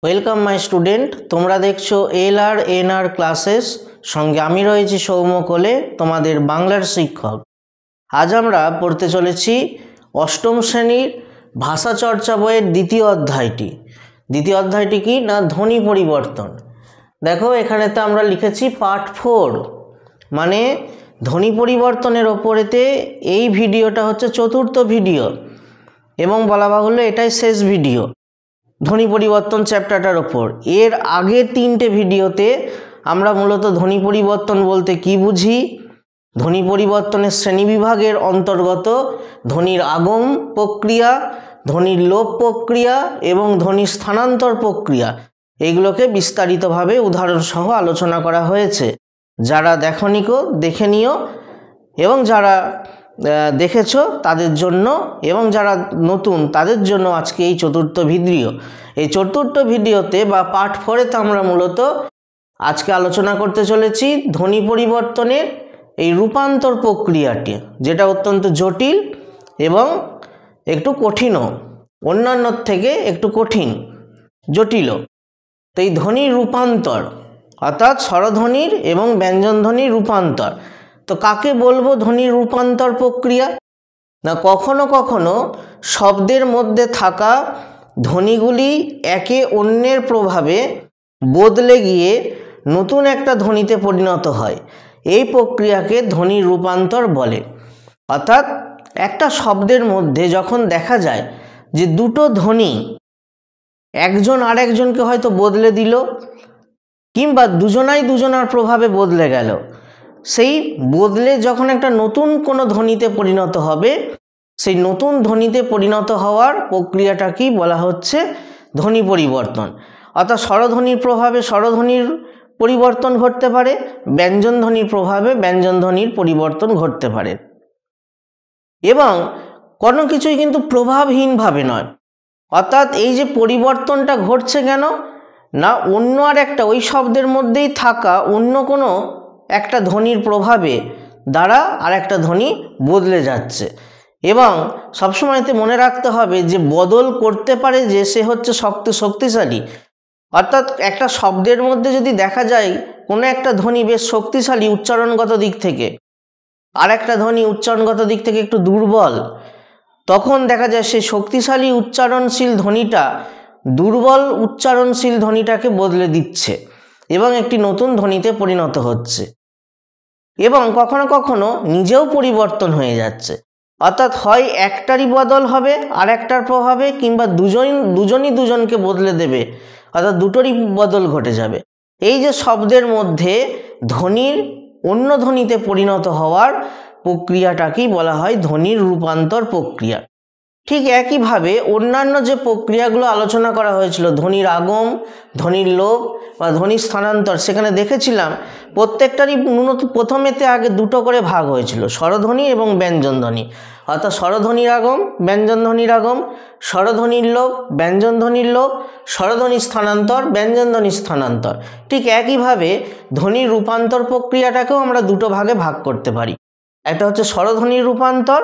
Welcome my student, তোমরা দেখছো LR classes. সঙ্গে আমি রয়েছি সৌম্য কোলে, তোমাদের বাংলার শিক্ষক। আজ আমরা পড়তে চলেছি অষ্টম শ্রেণীর ভাষা চর্চা বইয়ের দ্বিতীয় অধ্যায়টি কি না, ধ্বনি পরিবর্তন। দেখো এখানেতে আমরা লিখেছি পার্ট 4, মানে ধ্বনি পরিবর্তনের ওপরেতে এই ভিডিওটা হচ্ছে চতুর্থ ভিডিও এবং বলা বাহুল্য এটাই শেষ ভিডিও ধ্বনি পরিবর্তন চ্যাপ্টারটার ওপর। এর আগের 3টে ভিডিওতে আমরা মূলত ধ্বনি পরিবর্তন বলতে কি বুঝি, ধ্বনি পরিবর্তনের শ্রেণীবিভাগের অন্তর্গত ধ্বনির আগম প্রক্রিয়া, ধ্বনির লোপ প্রক্রিয়া এবং ধ্বনির স্থানান্তর প্রক্রিয়া, এইগুলোকে বিস্তারিতভাবে উদাহরণ সহ আলোচনা করা হয়েছে। যারা দেখোনিকো দেখে নিও, এবং যারা দেখেছো তাদের জন্য এবং যারা নতুন তাদের জন্য আজকে এই চতুর্থ ভিডিওতে বা পার্ট 4-এতে আমরা মূলত আজকে আলোচনা করতে চলেছি ধ্বনি পরিবর্তনের এই রূপান্তর প্রক্রিয়াটি, যেটা অত্যন্ত জটিল এবং একটু কঠিনও, অন্যান্যর থেকে একটু কঠিন জটিলও। তো এই ধ্বনির রূপান্তর অর্থাৎ স্বরধ্বনির এবং ব্যঞ্জনধ্বনির রূপান্তর, তো কাকে বলবো ধ্বনির রূপান্তর প্রক্রিয়া না, কখনো কখনো শব্দের মধ্যে থাকা ধ্বনিগুলি একে অন্যের প্রভাবে বদলে গিয়ে নতুন একটা ধ্বনিতে পরিণত হয়। এই প্রক্রিয়াকে ধ্বনির রূপান্তর বলে। অর্থাৎ একটা শব্দের মধ্যে যখন দেখা যায় যে দুটো ধ্বনি একজন আরেকজনকে হয়তো বদলে দিল, কিংবা দুজনাই দুজনার প্রভাবে বদলে গেল, সেই বদলে যখন একটা নতুন কোনো ধ্বনিতে পরিণত হবে, সেই নতুন ধ্বনিতে পরিণত হওয়ার প্রক্রিয়াটাকে বলা হচ্ছে ধ্বনি পরিবর্তন। অর্থাৎ স্বরধ্বনির প্রভাবে স্বরধ্বনির পরিবর্তন ঘটতে পারে, ব্যঞ্জনধ্বনির প্রভাবে ব্যঞ্জনধ্বনির পরিবর্তন ঘটতে পারে, এবং কোনো কিছুই কিন্তু প্রভাবহীনভাবে নয়। অর্থাৎ এই যে পরিবর্তনটা ঘটছে কেন না, অন্য আর একটা ওই শব্দের মধ্যেই থাকা অন্য কোনো একটা ধ্বনির প্রভাবে দ্বারা আর একটা ধ্বনি বদলে যাচ্ছে। এবং সবসময়তে মনে রাখতে হবে যে বদল করতে পারে যে সে হচ্ছে শক্তিশালী। অর্থাৎ একটা শব্দের মধ্যে যদি দেখা যায় কোনো একটা ধ্বনি বেশ শক্তিশালী উচ্চারণগত দিক থেকে, আর একটা ধ্বনি উচ্চারণগত দিক থেকে একটু দুর্বল, তখন দেখা যায় সেই শক্তিশালী উচ্চারণশীল ধ্বনিটা দুর্বল উচ্চারণশীল ধ্বনিটাকে বদলে দিচ্ছে এবং একটি নতুন ধ্বনিতে পরিণত হচ্ছে, এবং কখনো কখনো নিজেও পরিবর্তন হয়ে যাচ্ছে। অর্থাৎ হয় একটারই বদল হবে আর একটার প্রভাবে, কিংবা দুজনই দুজনকে বদলে দেবে, অর্থাৎ দুটোরই বদল ঘটে যাবে। এই যে শব্দের মধ্যে ধ্বনির অন্য ধ্বনিতে পরিণত হওয়ার প্রক্রিয়াটাকেই বলা হয় ধ্বনির রূপান্তর প্রক্রিয়া। ঠিক একইভাবে অন্যান্য যে প্রক্রিয়াগুলো আলোচনা করা হয়েছিল, ধ্বনির আগম, ধ্বনির লোপ বা ধ্বনির স্থানান্তর, সেখানে দেখেছিলাম প্রত্যেকটারই প্রথমেতে আগে দুটো করে ভাগ হয়েছিল, স্বরধ্বনি এবং ব্যঞ্জনধ্বনি। অর্থাৎ স্বরধ্বনির আগম, ব্যঞ্জনধ্বনির আগম, স্বরধ্বনির লোপ, ব্যঞ্জনধ্বনির লোপ, স্বরধ্বনির স্থানান্তর, ব্যঞ্জনধ্বনির স্থানান্তর। ঠিক একইভাবে ধ্বনির রূপান্তর প্রক্রিয়াটাকেও আমরা দুটো ভাগে ভাগ করতে পারি। একটা হচ্ছে স্বরধ্বনির রূপান্তর,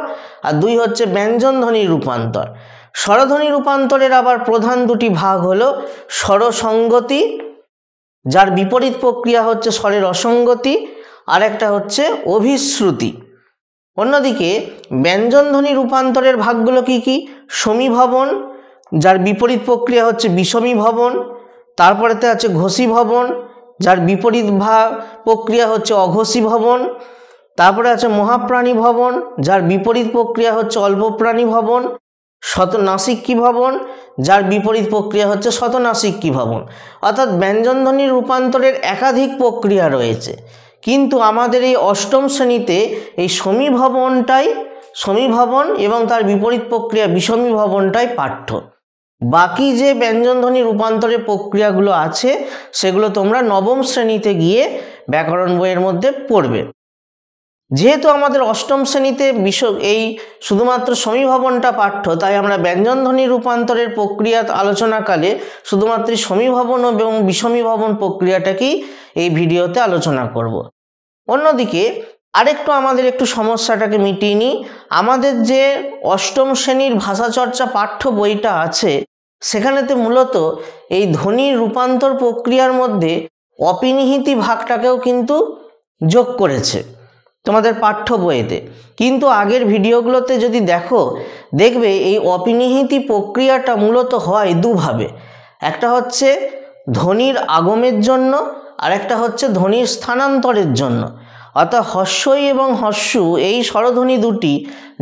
আর দুই হচ্ছে ব্যঞ্জনধ্বনির রূপান্তর। স্বরধ্বনি রূপান্তরের আবার প্রধান দুটি ভাগ হলো স্বরসঙ্গতি, যার বিপরীত প্রক্রিয়া হচ্ছে স্বরের অসঙ্গতি, আর একটা হচ্ছে অভিশ্রুতি। অন্যদিকে ব্যঞ্জনধ্বনি রূপান্তরের ভাগগুলো কি কি? সমীভবন, যার বিপরীত প্রক্রিয়া হচ্ছে বিষমীভবন, তারপরেতে আছে ঘোষীভবন, যার বিপরীত প্রক্রিয়া হচ্ছে অঘোষীভবন, তারপরে আছে মহাপ্রাণী ভবন, যার বিপরীত প্রক্রিয়া হচ্ছে অল্পপ্রাণী ভবন, শতনাসিক্যী ভবন, যার বিপরীত প্রক্রিয়া হচ্ছে শতনাসিক্যী ভবন। অর্থাৎ ব্যঞ্জনধ্বনির রূপান্তরের একাধিক প্রক্রিয়া রয়েছে, কিন্তু আমাদের এই অষ্টম শ্রেণীতে এই সমীভবন এবং তার বিপরীত প্রক্রিয়া বিষমীভবনটাই পাঠ্য। বাকি যে ব্যঞ্জনধ্বনি রূপান্তরের প্রক্রিয়াগুলো আছে সেগুলো তোমরা নবম শ্রেণীতে গিয়ে ব্যাকরণ বইয়ের মধ্যে পড়বে। যেহেতু আমাদের অষ্টম শ্রেণীতে এই শুধুমাত্র সমীভবনটা পাঠ্য, তাই আমরা ব্যঞ্জনধ্বনি রূপান্তরের প্রক্রিয়া আলোচনাকালে শুধুমাত্র সমীভবন এবং বিষমীভবন প্রক্রিয়াটাকেই এই ভিডিওতে আলোচনা করব। অন্যদিকে আমাদের একটু সমস্যাটাকে মিটিয়ে নিই। আমাদের যে অষ্টম শ্রেণীর ভাষাচর্চা পাঠ্য বইটা আছে, সেখানেতে মূলত এই ধ্বনির রূপান্তর প্রক্রিয়ার মধ্যে অপিনিহিতি ভাগটাকেও কিন্তু যোগ করেছে তোমাদের পাঠ্য বইতে। কিন্তু আগের ভিডিওগুলোতে যদি দেখবে এই অপিনিহিতি প্রক্রিয়াটা মূলত হয় দুভাবে। একটা হচ্ছে ধ্বনির আগমের জন্য, আর একটা হচ্ছে ধ্বনির স্থানান্তরের জন্য। অর্থাৎ হস্যই এবং হস্যু এই স্বরধ্বনি দুটি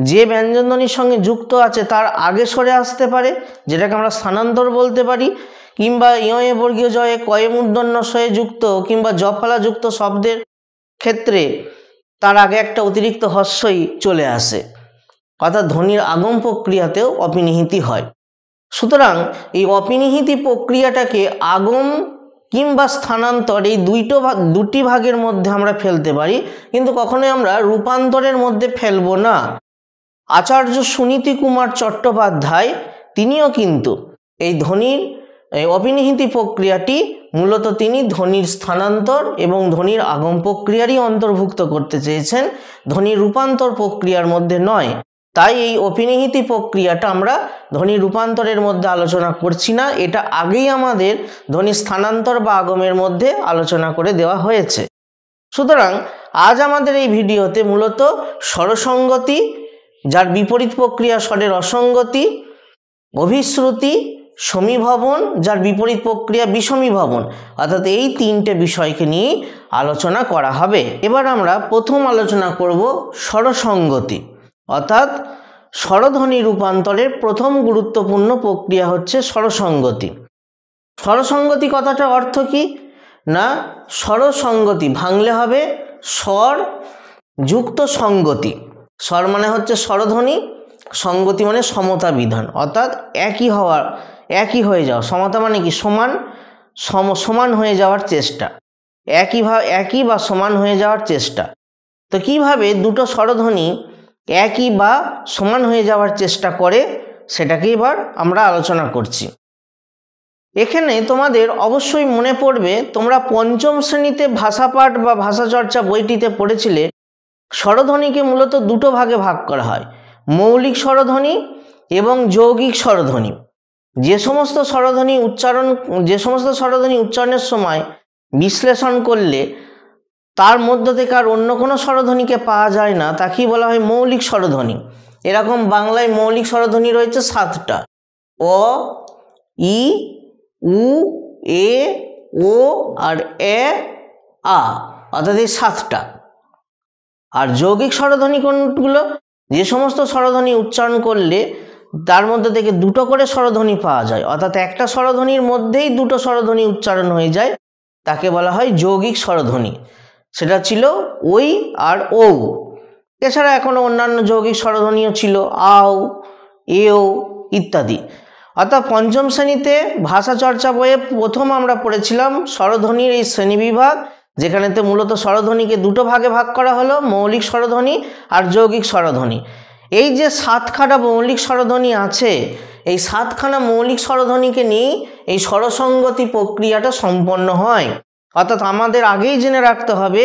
যে ব্যঞ্জনধ্বনির সঙ্গে যুক্ত আছে তার আগে সরে আসতে পারে, যেটাকে আমরা স্থানান্তর বলতে পারি, কিংবা ইয়ে বর্গীয় জয়ে কয়ে মূর্ধন্য সয়ে যুক্ত কিংবা জফলা যুক্ত শব্দের ক্ষেত্রে তার আগে একটা অতিরিক্ত হস্যই চলে আসে, অর্থাৎ ধ্বনির আগম প্রক্রিয়াতেও অপিনিহিতি হয়। সুতরাং এই অপিনিহিতি প্রক্রিয়াটাকে আগম কিংবা স্থানান্তর এই দুটি ভাগের মধ্যে আমরা ফেলতে পারি, কিন্তু কখনোই আমরা রূপান্তরের মধ্যে ফেলবো না। আচার্য সুনীতি কুমার চট্টোপাধ্যায় তিনিও কিন্তু এই ধ্বনির অপিনিহিতি প্রক্রিয়াটি মূলত তিনি ধ্বনির স্থানান্তর এবং ধ্বনির আগম প্রক্রিয়ারই অন্তর্ভুক্ত করতে চেয়েছেন, ধ্বনির রূপান্তর প্রক্রিয়ার মধ্যে নয়। তাই এই অপিনিহিতি প্রক্রিয়াটা আমরা ধ্বনি রূপান্তরের মধ্যে আলোচনা করছি না, এটা আগেই আমাদের ধ্বনি স্থানান্তর বা আগমের মধ্যে আলোচনা করে দেওয়া হয়েছে। সুতরাং আজ আমাদের এই ভিডিওতে মূলত স্বরসঙ্গতি, যার বিপরীত প্রক্রিয়া স্বরের অসঙ্গতি, অভিশ্রুতি, সমীভবন, যার বিপরীত প্রক্রিয়া বিষমীভবন, অর্থাৎ এই তিনটে বিষয়কে নিয়ে আলোচনা করা হবে। এবার আমরা প্রথম আলোচনা করব স্বরসঙ্গতি, অর্থাৎ স্বরধ্বনি রূপান্তরের প্রথম গুরুত্বপূর্ণ প্রক্রিয়া হচ্ছে স্বরসঙ্গতি। স্বরসঙ্গতি কথাটার অর্থ কি না, স্বরসঙ্গতি ভাঙলে হবে স্বর যুক্ত সঙ্গতি। স্বর মানে হচ্ছে স্বরধ্বনি, সঙ্গতি মানে সমতা বিধান, অর্থাৎ একই হয়ে যাওয়া। সমতা মানে কি সমান হয়ে যাওয়ার চেষ্টা, একই বা সমান হয়ে যাওয়ার চেষ্টা। তো কিভাবে দুটো স্বরধ্বনি একই বা সমান হয়ে যাওয়ার চেষ্টা করে সেটাকে এবার আমরা আলোচনা করছি। এখানে তোমাদের অবশ্যই মনে পড়বে, তোমরা পঞ্চম শ্রেণীতে ভাষাপাঠ বা ভাষাচর্চা বইটিতে পড়েছিলে স্বরধ্বনিকে মূলত দুটো ভাগে ভাগ করা হয়, মৌলিক স্বরধ্বনি এবং যৌগিক স্বরধ্বনি। যে সমস্ত স্বরধ্বনি উচ্চারণের সময় বিশ্লেষণ করলে তার মধ্য থেকে আর অন্য কোনো স্বরধ্বনিকে পাওয়া যায় না, তাকেই বলা হয় মৌলিক স্বরধ্বনি। এরকম বাংলায় মৌলিক স্বরধ্বনি রয়েছে 7টা, অ, ই, উ, এ, ও আর এ, আ, অর্থাৎ এই 7টা। আর যৌগিক স্বরধ্বনি কোনগুলো, যে সমস্ত স্বরধ্বনি উচ্চারণ করলে তার মধ্যে থেকে দুটো করে স্বরধ্বনি পাওয়া যায়, অর্থাৎ একটা স্বরধ্বনির মধ্যেই দুটো স্বরধ্বনি উচ্চারণ হয়ে যায়, তাকে বলা হয় যৌগিক স্বরধ্বনি। সেটা ছিল ওই আর ও। এছাড়া এখনো অন্যান্য যৌগিক স্বরধ্বনিও ছিল, আও, এও ইত্যাদি। অর্থাৎ পঞ্চম শ্রেণীতে ভাষা চর্চা বইয়ে প্রথম আমরা পড়েছিলাম স্বরধ্বনির এই শ্রেণীবিভাগ, যেখানেতে মূলত স্বরধ্বনিকে দুটো ভাগে ভাগ করা হলো, মৌলিক স্বরধ্বনি আর যৌগিক স্বরধ্বনি। এই যে 7খানা মৌলিক স্বরধ্বনি আছে, এই 7খানা মৌলিক স্বরধ্বনিকে নিয়েই এই স্বরসঙ্গতি প্রক্রিয়াটা সম্পন্ন হয়। অর্থাৎ আমাদের আগেই জেনে রাখতে হবে,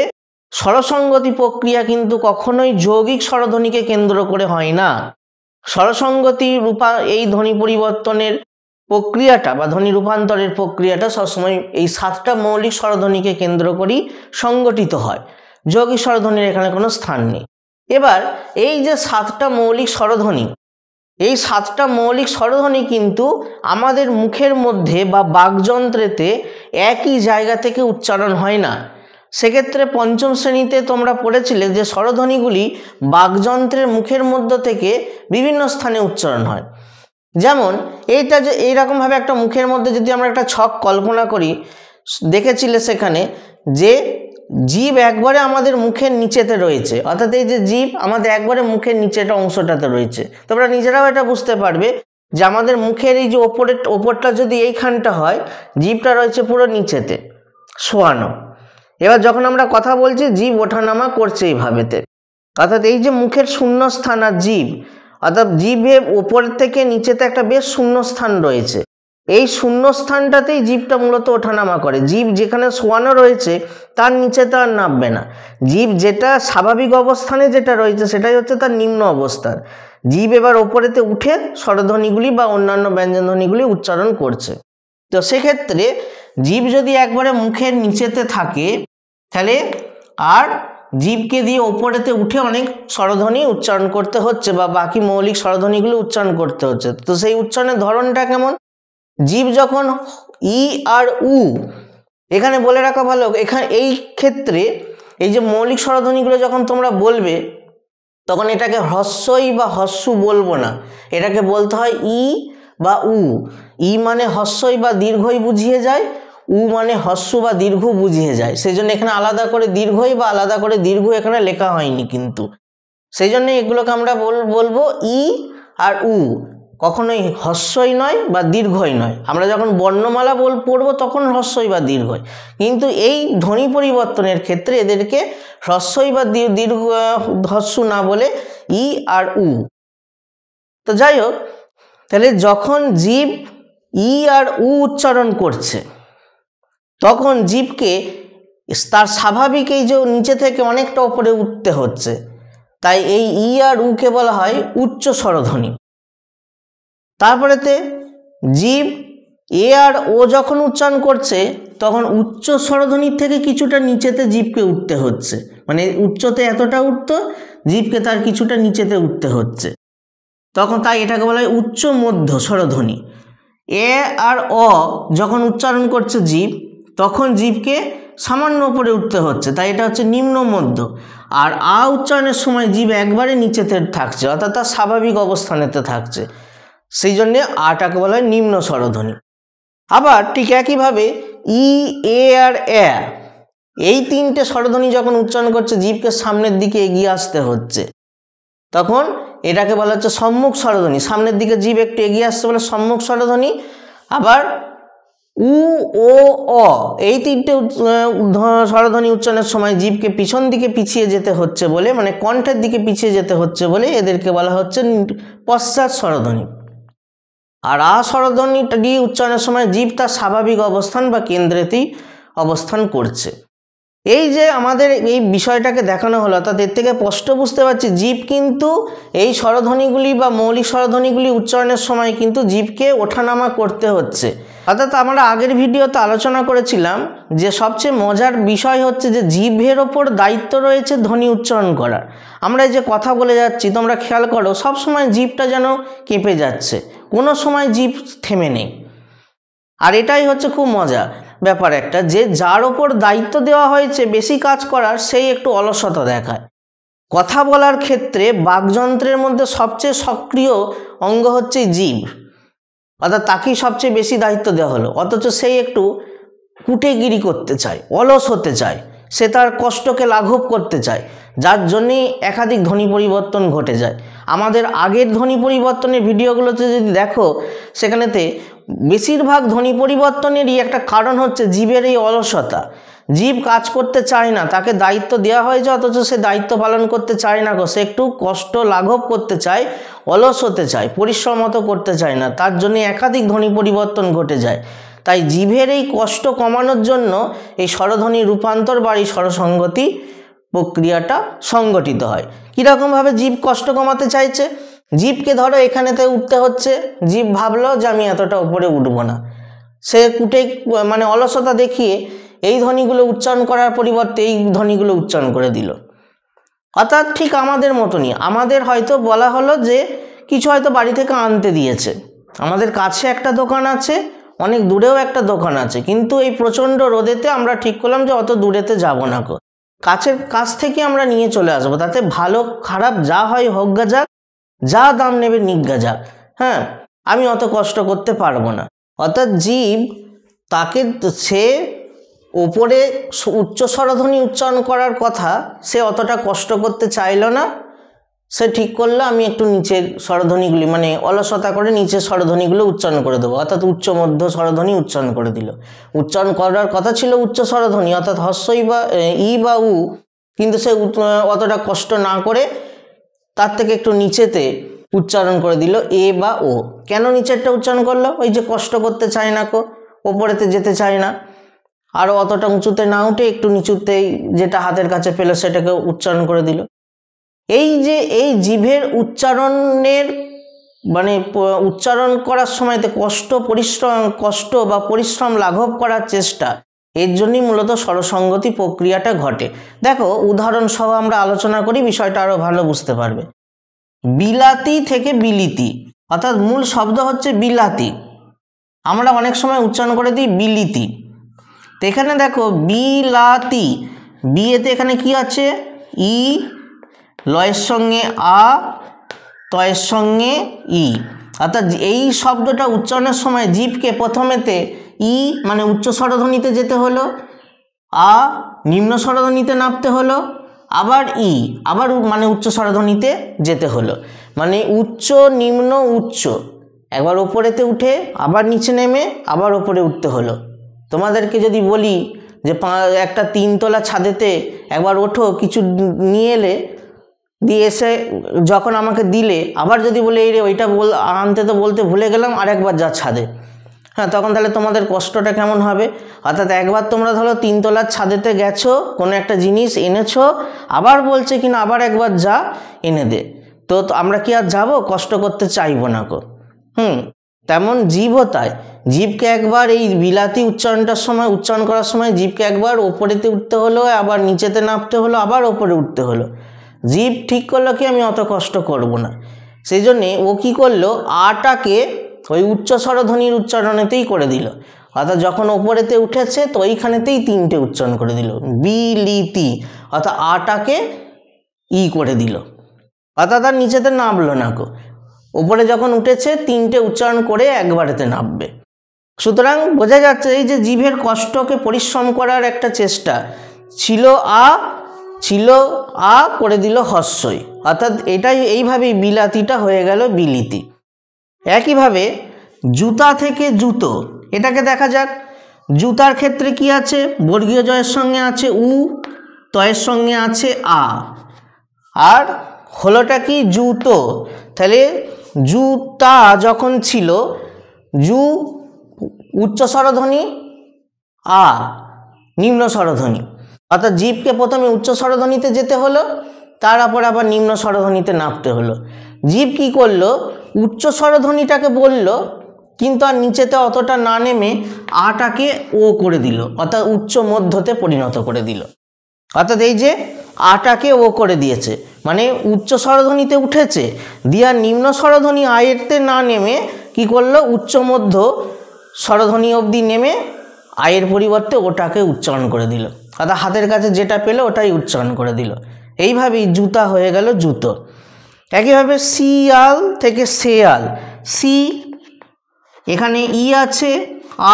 স্বরসঙ্গতি প্রক্রিয়া কিন্তু কখনোই যৌগিক স্বরধ্বনিকে কেন্দ্র করে হয় না। স্বরসঙ্গতি এই ধ্বনি পরিবর্তনের প্রক্রিয়াটা বা ধ্বনি রূপান্তরের প্রক্রিয়াটা সবসময় এই 7টা মৌলিক স্বরধ্বনিকে কেন্দ্র করেই সংগঠিত হয়, যৌগিক স্বরধ্বনির এখানে কোনো স্থান নেই। এবার এই যে 7টা মৌলিক স্বরধ্বনি, এই 7টা মৌলিক স্বরধ্বনি কিন্তু আমাদের মুখের মধ্যে বা বাকযন্ত্রেতে একই জায়গা থেকে উচ্চারণ হয় না। সেক্ষেত্রে পঞ্চম শ্রেণীতে তোমরা পড়েছিলে যে স্বরধ্বনিগুলি বাকযন্ত্রের মুখের মধ্য থেকে বিভিন্ন স্থানে উচ্চারণ হয়। যেমন এইটা যে এইরকমভাবে একটা মুখের মধ্যে যদি আমরা একটা ছক কল্পনা করি, দেখেছিলে সেখানে যে জিভ একবারে আমাদের মুখের নিচেতে রয়েছে, অর্থাৎ এই যে জিভ আমাদের একবারে মুখের নিচেটা অংশটাতে রয়েছে। তোমরা নিজেরাও এটা বুঝতে পারবে যে আমাদের মুখের এই যে ওপরটা যদি এইখানটা হয়, জিভটা রয়েছে পুরো নিচেতে শোয়ানো। এবার যখন আমরা কথা বলছি জিভ ওঠানামা করছে এইভাবেতে, অর্থাৎ এই যে মুখের শূন্যস্থান আর জিভ, অর্থাৎ জিভের ওপর থেকে নিচেতে একটা বেশ শূন্যস্থান রয়েছে, এই শূন্যস্থানটাতেই জিভটা মূলত ওঠানামা করে। জিভ যেখানে শোয়ানো রয়েছে তার নিচেতে আর নামবে না। জিভ যেটা স্বাভাবিক অবস্থানে যেটা রয়েছে সেটাই হচ্ছে তার নিম্ন অবস্থান। জীব এবার ওপরেতে উঠে স্বরধ্বনিগুলি বা অন্যান্য ব্যঞ্জনধ্বনিগুলি উচ্চারণ করছে। তো সেক্ষেত্রে জীব যদি একবারে মুখের নিচেতে থাকে তাহলে আর জীবকে দিয়ে ওপরেতে উঠে অনেক স্বরধ্বনি উচ্চারণ করতে হচ্ছে বা বাকি মৌলিক স্বরধ্বনিগুলো উচ্চারণ করতে হচ্ছে। তো সেই উচ্চারণের ধরনটা কেমন? জীব যখন ই আর উ, এখানে বলে রাখা ভালো, এখানে এই ক্ষেত্রে এই যে মৌলিক স্বরধ্বনিগুলো যখন তোমরা বলবে তখন এটাকে হ্রস্বই বা হস্যু বলবো না, এটাকে বলতে হয় ই বা উ। ই মানে হস্যই বা দীর্ঘই বুঝিয়ে যায়, উ মানে হস্যু বা দীর্ঘ বুঝিয়ে যায়। সেই জন্য এখানে আলাদা করে দীর্ঘই বা আলাদা করে দীর্ঘ এখানে লেখা হয়নি, কিন্তু সেই জন্য এগুলোকে আমরা বলবো ই আর উ, কখনোই হস্যই নয় বা দীর্ঘই নয়। আমরা যখন বর্ণমালা পড়বো তখন হস্যই বা দীর্ঘই, কিন্তু এই ধ্বনি পরিবর্তনের ক্ষেত্রে এদেরকে হ্রস্বই বা দীর্ঘ হস্যু না বলে ই আর উ। তো যাই হোক, তাহলে যখন জীব ই আর উ উচ্চারণ করছে তখন জীবকে তার স্বাভাবিক এই যে নিচে থেকে অনেকটা উপরে উঠতে হচ্ছে, তাই এই ই আর উকে বলা হয় উচ্চ স্বরধ্বনি। তারপরেতে জীব এ আর ও যখন উচ্চারণ করছে তখন উচ্চ স্বরধ্বনির থেকে কিছুটা নিচেতে জীবকে উঠতে হচ্ছে, মানে উচ্চতে এতটা উঠতো, জীবকে তার কিছুটা নিচেতে উঠতে হচ্ছে, তখন তাই এটাকে বলা হয় উচ্চ মধ্য স্বরধ্বনি। এ আর অ যখন উচ্চারণ করছে জীব তখন জীবকে সামান্য উপরে উঠতে হচ্ছে, তাই এটা হচ্ছে নিম্ন মধ্য। আর আ উচ্চারণের সময় জীব একবারে নিচেতে থাকছে, অর্থাৎ তার স্বাভাবিক অবস্থানেতে থাকছে, সেই জন্যে আটাকে বলা হয় নিম্ন স্বরধ্বনি। আবার ঠিক একইভাবে ই, এ আর এ, এই তিনটে স্বরধ্বনি যখন উচ্চারণ করছে জীবকে সামনের দিকে এগিয়ে আসতে হচ্ছে, তখন এটাকে বলা হচ্ছে সম্মুখ স্বরধ্বনি। সামনের দিকে জীব একটু এগিয়ে আসছে বলে সম্মুখ স্বরধ্বনি। আবার উ, ও, অ, এই তিনটে স্বরধ্বনি উচ্চারণের সময় জীবকে পিছন দিকে পিছিয়ে যেতে হচ্ছে বলে, মানে কণ্ঠের দিকে পিছিয়ে যেতে হচ্ছে বলে এদেরকে বলা হচ্ছে পশ্চাৎ স্বরধ্বনি। আর আ স্বরধ্বনিটি উচ্চারণের সময় জীব তার স্বাভাবিক অবস্থান বা কেন্দ্রেতেই অবস্থান করছে। এই যে আমাদের এই বিষয়টাকে দেখানো হলো, অর্থাৎ এর থেকে স্পষ্ট বুঝতে পারছি জীব কিন্তু এই স্বরধ্বনিগুলি বা মৌলিক স্বরধ্বনিগুলি উচ্চারণের সময় কিন্তু জীবকে ওঠানামা করতে হচ্ছে। অর্থাৎ আমরা আগের ভিডিওতে আলোচনা করেছিলাম যে সবচেয়ে মজার বিষয় হচ্ছে যে জিভের ওপর দায়িত্ব রয়েছে ধ্বনি উচ্চারণ করার। আমরা এই যে কথা বলে যাচ্ছি তোমরা খেয়াল করো, সবসময় জিভটা যেন কেঁপে যাচ্ছে, কোনো সময় জিভ থেমে নেই। আর এটাই হচ্ছে খুব মজা ব্যাপার একটা, যে যার ওপর দায়িত্ব দেওয়া হয়েছে বেশি কাজ করার সেই একটু অলসতা দেখায়। কথা বলার ক্ষেত্রে বাকযন্ত্রের মধ্যে সবচেয়ে সক্রিয় অঙ্গ হচ্ছে জিভ, অর্থাৎ তাকেই সবচেয়ে বেশি দায়িত্ব দেওয়া হলো, অথচ সেই একটু কুটেগিরি করতে চায়, অলস হতে চায়, সে তার কষ্টকে লাঘব করতে চায়, যার জন্যেই একাধিক ধ্বনি পরিবর্তন ঘটে যায়। আমাদের আগের ধ্বনি পরিবর্তনের ভিডিওগুলোতে যদি দেখো, সেখানেতে বেশিরভাগ ধ্বনি পরিবর্তনেরই একটা কারণ হচ্ছে জীবের এই অলসতা। জীব কাজ করতে চায় না, তাকে দায়িত্ব দেওয়া হয়েছে অথচ সে দায়িত্ব পালন করতে চায় না, সে একটু কষ্ট লাঘব করতে চায়, অলস হতে চায়, পরিশ্রম মতো করতে চায় না, তার জন্য একাধিক ধ্বনি পরিবর্তন ঘটে যায়। তাই জিভের এই কষ্ট কমানোর জন্য এই স্বরধ্বনি রূপান্তর বা এই স্বরসংগতি প্রক্রিয়াটা সংগঠিত হয়। কীরকমভাবে জীব কষ্ট কমাতে চাইছে? জীবকে ধরো এখানেতে উঠতে হচ্ছে, জীব ভাবলো যে আমি এতটা উপরে উঠবো না, সে মানে অলসতা দেখিয়ে এই ধ্বনিগুলো উচ্চারণ করার পরিবর্তে এই ধ্বনিগুলো উচ্চারণ করে দিল। অর্থাৎ ঠিক আমাদের মতনই, আমাদের হয়তো বলা হলো যে কিছু হয়তো বাড়ি থেকে আনতে দিয়েছে, আমাদের কাছে একটা দোকান আছে, অনেক দূরেও একটা দোকান আছে, কিন্তু এই প্রচণ্ড রোদেতে আমরা ঠিক করলাম যে অত দূরেতে যাব না, কাছের কাছ থেকে আমরা নিয়ে চলে আসবো, তাতে ভালো খারাপ যা হয় হোক গা যাক, যা দাম নেবে নিজ্ঞা যাক, হ্যাঁ আমি অত কষ্ট করতে পারবো না। অর্থাৎ জীব তাকে, সে ওপরে উচ্চ স্বরধ্বনি উচ্চারণ করার কথা, সে অতটা কষ্ট করতে চাইলো না, সে ঠিক করলো আমি একটু নিচের স্বরধ্বনিগুলি মানে অলসতা করে নিচের স্বরধ্বনিগুলো উচ্চারণ করে দেবো, অর্থাৎ উচ্চ মধ্য স্বরধ্বনি উচ্চারণ করে দিল। উচ্চারণ করার কথা ছিল উচ্চ স্বরধ্বনি অর্থাৎ হস্যই বা ই বা উ, কিন্তু সে অতটা কষ্ট না করে তার থেকে একটু নিচেতে উচ্চারণ করে দিল এ বা ও। কেন নিচেরটা উচ্চারণ করলো? ওই যে কষ্ট করতে চায় না, ওপরেতে যেতে চায় না, আরও অতটা উঁচুতে না উঠে একটু নিচুতেই যেটা হাতের কাছে পেলো সেটাকে উচ্চারণ করে দিল। এই যে এই জিভের উচ্চারণের মানে উচ্চারণ করার সময়তে কষ্ট বা পরিশ্রম লাঘব করার চেষ্টা, এর জন্যই মূলত স্বরসঙ্গতি প্রক্রিয়াটা ঘটে। দেখো উদাহরণ সহ আমরা আলোচনা করি, বিষয়টা আরো ভালো বুঝতে পারবে। বিলাতি থেকে বিলিতি, অর্থাৎ মূল শব্দ হচ্ছে বিলাতি, আমরা অনেক সময় উচ্চারণ করে দিই বিলিতি। তো এখানে দেখো বিলাতি, বিয়েতে এখানে কি আছে, ই, লয়ের সঙ্গে আ, তয়ের সঙ্গে ই, অর্থাৎ এই শব্দটা উচ্চারণের সময় জিভকে প্রথমেতে ই মানে উচ্চ স্বরধ্বনিতে যেতে হলো, আ নিম্ন স্বরধ্বনিতে নামতে হলো, আবার ই আবার মানে উচ্চ স্বরধ্বনিতে যেতে হলো। মানে উচ্চ নিম্ন উচ্চ, একবার ওপরেতে উঠে আবার নিচে নেমে আবার ওপরে উঠতে হলো। তোমাদেরকে যদি বলি যে একটা 3 তলা ছাদেতে একবার ওঠো, কিছু নিয়ে এলে, দিয়ে এসে যখন আমাকে দিলে, আবার যদি বলে এই রে ওইটা আনতে তো বলতে ভুলে গেলাম, আরেকবার যা ছাদে, হ্যাঁ, তখন তাহলে তোমাদের কষ্টটা কেমন হবে। অর্থাৎ একবার তোমরা ধরো 3 তলার ছাদেতে গেছো, কোনো একটা জিনিস এনেছো, আবার বলছে কিনা আবার একবার যা এনে দে, তো আমরা কি আর যাব, কষ্ট করতে চাইবো না গো। তেমন জীবও তাই, জীবকে একবার এই বিলাতি উচ্চারণটার সময় উচ্চারণ করার সময় জীবকে একবার ওপরেতে উঠতে হলো, আবার নিচেতে নামতে হলো, আবার ওপরে উঠতে হলো। জীব ঠিক করলো কি আমি অত কষ্ট করব না, সেই জন্যে ও কী করলো, আটাকে ওই উচ্চ স্বরধ্বনির উচ্চারণেতেই করে দিল। অর্থাৎ যখন ওপরেতে উঠেছে তো ওইখানেতেই 3টে উচ্চারণ করে দিল, বিলিতি, অর্থাৎ আটাকে ই করে দিল, অর্থাৎ আর নিচেতে নামলো না গো, ওপরে যখন উঠেছে 3টে উচ্চারণ করে একবারেতে নামবে। সুতরাং বোঝা যাচ্ছে এই যে জিভের কষ্টকে পরিশ্রম করার একটা চেষ্টা ছিল, আ করে দিল হস্যই, অর্থাৎ এটাই এইভাবেই বিলাতিটা হয়ে গেল বিলিতি। একইভাবে জুতা থেকে জুতো, এটাকে দেখা যাক। জুতার ক্ষেত্রে কি আছে, বর্গীয় জয়ের সঙ্গে আছে উ, তয়ের সঙ্গে আছে আ, আর হলোটা কি জুতো। তাহলে জুতা যখন ছিল, জু উচ্চ স্বরধ্বনি, আ নিম্ন স্বরধ্বনি, অর্থাৎ জীবকে প্রথমে উচ্চ স্বরধ্বনিতে যেতে হলো, তারপর আবার নিম্ন স্বরধ্বনিতে নামতে হলো। জীব কি করলো, উচ্চ স্বরধ্বনিটাকে বলল, কিন্তু আর নিচেতে অতটা না নেমে আটাকে ও করে দিল, অর্থাৎ উচ্চ মধ্যতে পরিণত করে দিল। অর্থাৎ এই যে আটাকে ও করে দিয়েছে, মানে উচ্চ স্বরধ্বনিতে উঠেছে, দিয়া নিম্ন স্বরধ্বনি আয়েরতে না নেমে কি করলো, উচ্চ মধ্য স্বরধ্বনি অবধি নেমে আয়ের পরিবর্তে ওটাকে উচ্চারণ করে দিল, অর্থাৎ হাতের কাছে যেটা পেলো ওটাই উচ্চারণ করে দিল। এইভাবেই জুতা হয়ে গেল জুতো। একইভাবে শিয়াল থেকে শেয়াল, সি এখানে ই আছে,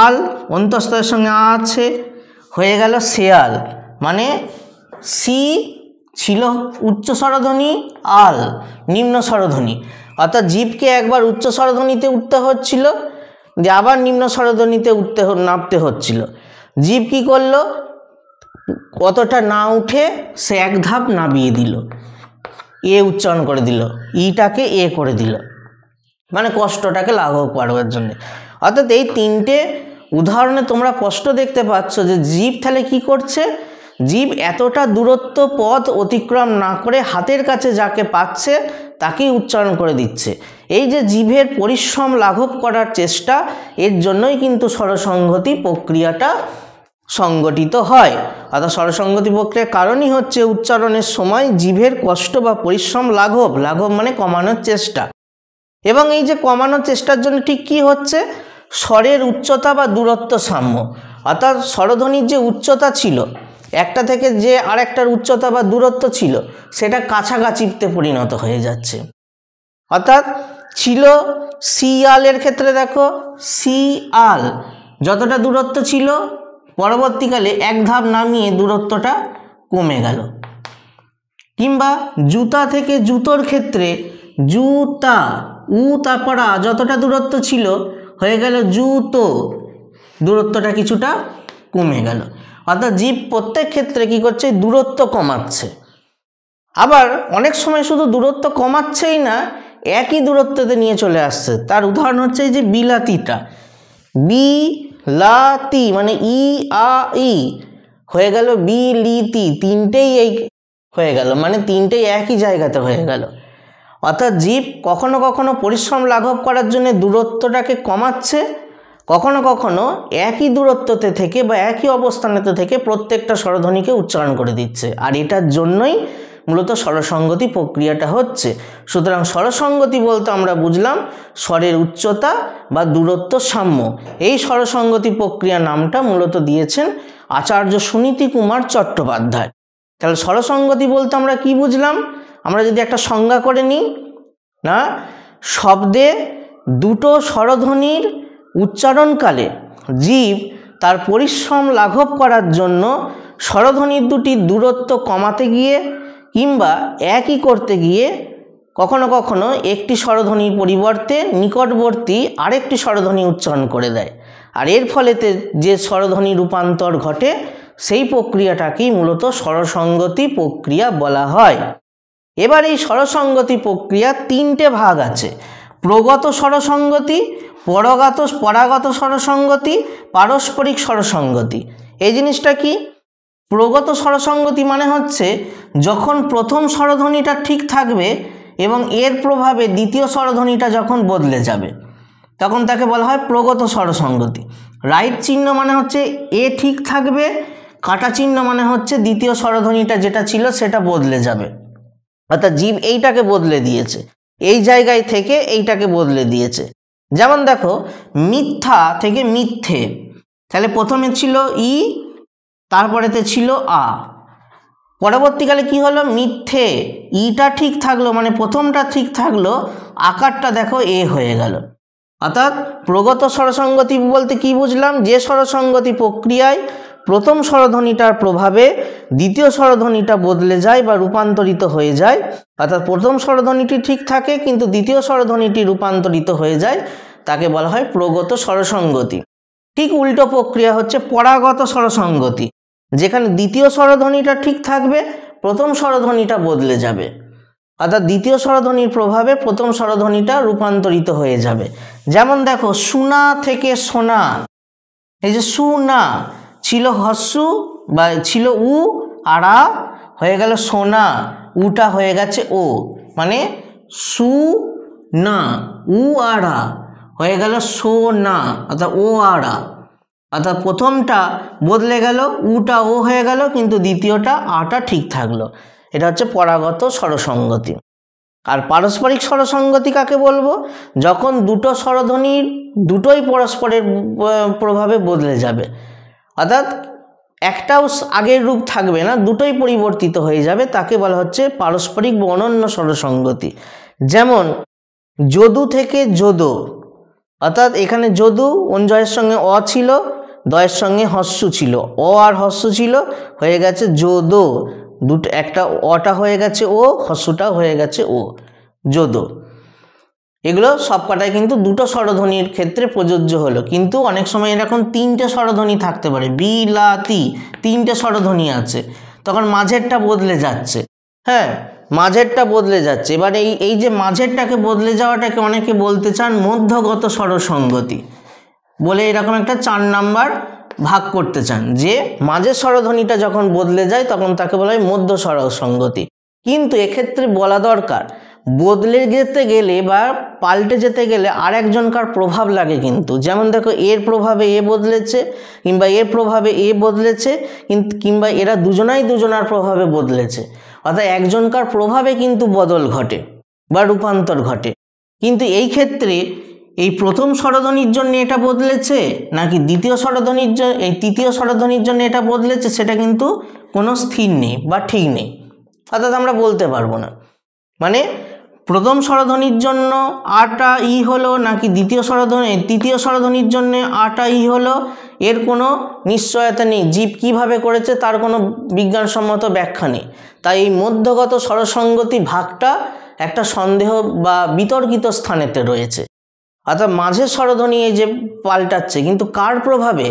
আল অন্তঃস্থের সঙ্গে আ আছে, হয়ে গেল শেয়াল, মানে সি ছিল উচ্চ স্বরধ্বনি, আল নিম্ন স্বরধ্বনি, অর্থাৎ জীবকে একবার উচ্চ স্বরধ্বনিতে উঠতে হচ্ছিল, যে আবার নিম্ন স্বরধ্বনিতে নামতে হচ্ছিল। জীব কি করলো, কতটা না উঠে সে এক ধাপ নামিয়ে দিল, এ উচ্চারণ করে দিল, ইটাকে এ করে দিল, মানে কষ্টটাকে লাঘব করার জন্য। অর্থাৎ এই 3টে উদাহরণে তোমরা স্পষ্ট দেখতে পাচ্ছ যে জীব তাহলে কি করছে, জীব এতটা দূরত্ব পথ অতিক্রম না করে হাতের কাছে যাকে পাচ্ছে তাকেই উচ্চারণ করে দিচ্ছে। এই যে জীবের পরিশ্রম লাঘব করার চেষ্টা, এর জন্যই কিন্তু স্বরসংহতি প্রক্রিয়াটা সংগঠিত হয়। অর্থাৎ স্বরসংহতি প্রক্রিয়ার কারণই হচ্ছে উচ্চারণের সময় জিভের কষ্ট বা পরিশ্রম লাঘব মানে কমানোর চেষ্টা। এবং এই যে কমানোর চেষ্টার জন্য ঠিক কি হচ্ছে, স্বরের উচ্চতা বা দূরত্ব সাম্য, অর্থাৎ স্বরধ্বনির যে উচ্চতা ছিল একটা থেকে যে আরেকটার উচ্চতা বা দূরত্ব ছিল সেটা কাছাকাছিতে পরিণত হয়ে যাচ্ছে। অর্থাৎ ছিল শিয়ালের ক্ষেত্রে দেখো, শিয়াল যতটা দূরত্ব ছিল পরবর্তীকালে এক ধাপ নামিয়ে দূরত্বটা কমে গেল। কিংবা জুতা থেকে জুতোর ক্ষেত্রে জুতা, উ তারপর আ যতটা দূরত্ব ছিল হয়ে গেল জুতো, দূরত্বটা কিছুটা কমে গেল। অর্থাৎ জীব প্রত্যেক ক্ষেত্রে কি করছে, দূরত্ব কমাচ্ছে। আবার অনেক সময় শুধু দূরত্ব কমাচ্ছেই না, একই দূরত্বতে নিয়ে চলে আসছে। তার উদাহরণ হচ্ছে এই যে বিলাতিটা, বিলাতি মানে ই আ ই হয়ে গেল বিলিতি, 3টেই এই হয়ে গেল, মানে তিনটেই একই জায়গাতে হয়ে গেল। অর্থাৎ জীব কখনো কখনো পরিশ্রম লাঘব করার জন্য দূরত্বটাকে কমাচ্ছে, কখনো কখনো একই দূরত্বতে থেকে বা একই অবস্থানেতে থেকে প্রত্যেকটা স্বরধ্বনিকে উচ্চারণ করে দিচ্ছে, আর এটার জন্যই মূলত স্বরসঙ্গতি প্রক্রিয়াটা হচ্ছে। সুতরাং স্বরসঙ্গতি বলতে আমরা বুঝলাম স্বরের উচ্চতা বা দূরত্ব সাম্য। এই স্বরসঙ্গতি প্রক্রিয়া নামটা মূলত দিয়েছেন আচার্য সুনীতি কুমার চট্টোপাধ্যায়। তাহলে স্বরসঙ্গতি বলতে আমরা কি বুঝলাম? আমরা যদি একটা সংজ্ঞা করে নিই, না, শব্দে দুটো স্বরধ্বনির উচ্চারণকালে জীব তার পরিশ্রম লাঘব করার জন্য স্বরধ্বনির দুটির দূরত্ব কমাতে গিয়ে কিংবা একই করতে গিয়ে কখনো কখনো একটি স্বরধ্বনির পরিবর্তে নিকটবর্তী আরেকটি স্বরধ্বনি উচ্চারণ করে দেয়, আর এর ফলেতে যে স্বরধ্বনি রূপান্তর ঘটে সেই প্রক্রিয়াটাকেই মূলত স্বরসঙ্গতি প্রক্রিয়া বলা হয়। এবার এই স্বরসঙ্গতি প্রক্রিয়া তিনটে ভাগ আছে: প্রগত স্বরসঙ্গতি, পরাগত স্বরসঙ্গতি, পারস্পরিক স্বরসঙ্গতি। এই জিনিসটা কি? প্রগত স্বরসঙ্গতি মানে হচ্ছে যখন প্রথম স্বরধ্বনিটা ঠিক থাকবে এবং এর প্রভাবে দ্বিতীয় স্বরধ্বনিটা যখন বদলে যাবে তখন তাকে বলা হয় প্রগত স্বরসঙ্গতি। রাইট চিহ্ন মানে হচ্ছে এ ঠিক থাকবে, কাটা চিহ্ন মানে হচ্ছে দ্বিতীয় স্বরধ্বনিটা যেটা ছিল সেটা বদলে যাবে, অর্থাৎ জীব এইটাকে বদলে দিয়েছে, এই জায়গায় থেকে এইটাকে বদলে দিয়েছে। যেমন দেখো, মিথ্যা থেকে মিথ্যে, তাহলে প্রথমে ছিল ই, তারপরেতে ছিল আ, পরবর্তীকালে কি হলো? মিথ্যে, ইটা ঠিক থাকলো মানে প্রথমটা ঠিক থাকলো, আকারটা দেখো এ হয়ে গেল। অর্থাৎ প্রগত স্বরসঙ্গতি বলতে কি বুঝলাম? যে স্বরসঙ্গতি প্রক্রিয়ায় প্রথম স্বরধ্বনিটার প্রভাবে দ্বিতীয় স্বরধ্বনিটা বদলে যায় বা রূপান্তরিত হয়ে যায়, অর্থাৎ প্রথম স্বরধ্বনিটি ঠিক থাকে কিন্তু দ্বিতীয় স্বরধ্বনিটি রূপান্তরিত হয়ে যায়, তাকে বলা হয় প্রগত স্বরসঙ্গতি। ঠিক উল্টো প্রক্রিয়া হচ্ছে পরাগত স্বরসঙ্গতি, যেখানে দ্বিতীয় স্বরধ্বনিটা ঠিক থাকবে, প্রথম স্বরধ্বনিটা বদলে যাবে, অর্থাৎ দ্বিতীয় স্বরধ্বনির প্রভাবে প্রথম স্বরধ্বনিটা রূপান্তরিত হয়ে যাবে। যেমন দেখো, সুনা থেকে সোনা, এই যে সুনা ছিল হস্যু বা ছিল উ, আর আ হয়ে গেল সোনা, উটা হয়ে গেছে ও, মানে সু না, উ আর আ হয়ে গেল সোনা, অর্থাৎ ও আর আ, অর্থাৎ প্রথমটা বদলে গেল, উটা ও হয়ে গেল কিন্তু দ্বিতীয়টা আটা ঠিক থাকলো। এটা হচ্ছে পরাগত স্বরসঙ্গতি। আর পারস্পরিক স্বরসঙ্গতি কাকে বলবো? যখন দুটো স্বরধ্বনির দুটোই পরস্পরের প্রভাবে বদলে যাবে, অর্থাৎ একটাও আগের রূপ থাকবে না, দুটোই পরিবর্তিত হয়ে যাবে, তাকে বলা হচ্ছে পারস্পরিক বা অনন্য স্বরসঙ্গতি। যেমন যদু থেকে যদো, অর্থাৎ এখানে যদু অঞ্জয়ের সঙ্গে অ ছিল, দয়ের সঙ্গে হস্যু ছিল, অ আর হস্যু ছিল, হয়ে গেছে যদো, দুটো একটা অটা হয়ে গেছে ও, হস্যুটা হয়ে গেছে ও, যদো। এগুলো সবকটাই কিন্তু দুটো স্বরধ্বনির ক্ষেত্রে প্রযোজ্য হলো, কিন্তু অনেক সময় এরকম তিনটে স্বরধ্বনি থাকতে পারে, বিলাতি, তিনটে স্বরধ্বনি আছে, তখন মাঝেরটা বদলে যাচ্ছে, হ্যাঁ মাঝেরটা বদলে যাচ্ছে। এবার এই যে মাঝেরটাকে বদলে যাওয়াটাকে অনেকে বলতে চান মধ্যগত স্বরসঙ্গতি বলে, এরকম একটা 4 নাম্বার ভাগ করতে চান, যে মাঝের স্বরধ্বনিটা যখন বদলে যায় তখন তাকে বলা হয় মধ্য স্বরসঙ্গতি। কিন্তু এক্ষেত্রে বলা দরকার, বদলে যেতে গেলে বা পাল্টে যেতে গেলে আর একজনকার প্রভাব লাগে কিন্তু। যেমন দেখো, এর প্রভাবে এ বদলেছে, কিংবা এর প্রভাবে এ বদলেছে, কিংবা এরা দুজনার প্রভাবে বদলেছে, অর্থাৎ একজনকার প্রভাবে কিন্তু বদল ঘটে বা রূপান্তর ঘটে। কিন্তু এই ক্ষেত্রে এই প্রথম স্বরধ্বনির জন্য এটা বদলেছে নাকি দ্বিতীয় স্বরধ্বনির জন্য, এই তৃতীয় স্বরধ্বনির জন্য এটা বদলেছে, সেটা কিন্তু কোনো স্থির নেই বা ঠিক নেই, অর্থাৎ আমরা বলতে পারবো না। মানে প্রথম স্বরধ্বনির জন্য আটা ই হলো নাকি তৃতীয় স্বরধ্বনির জন্য আটা ই হলো, এর কোনো নিশ্চয়তা নেই। জীব কিভাবে করেছে তার কোনো বিজ্ঞানসম্মত ব্যাখ্যা নেই। তাই এই মধ্যগত স্বরসঙ্গতি ভাগটা একটা সন্দেহ বা বিতর্কিত স্থানেতে রয়েছে। অর্থাৎ মাঝের স্বরধ্বনি এই যে পাল্টাচ্ছে, কিন্তু কার প্রভাবে?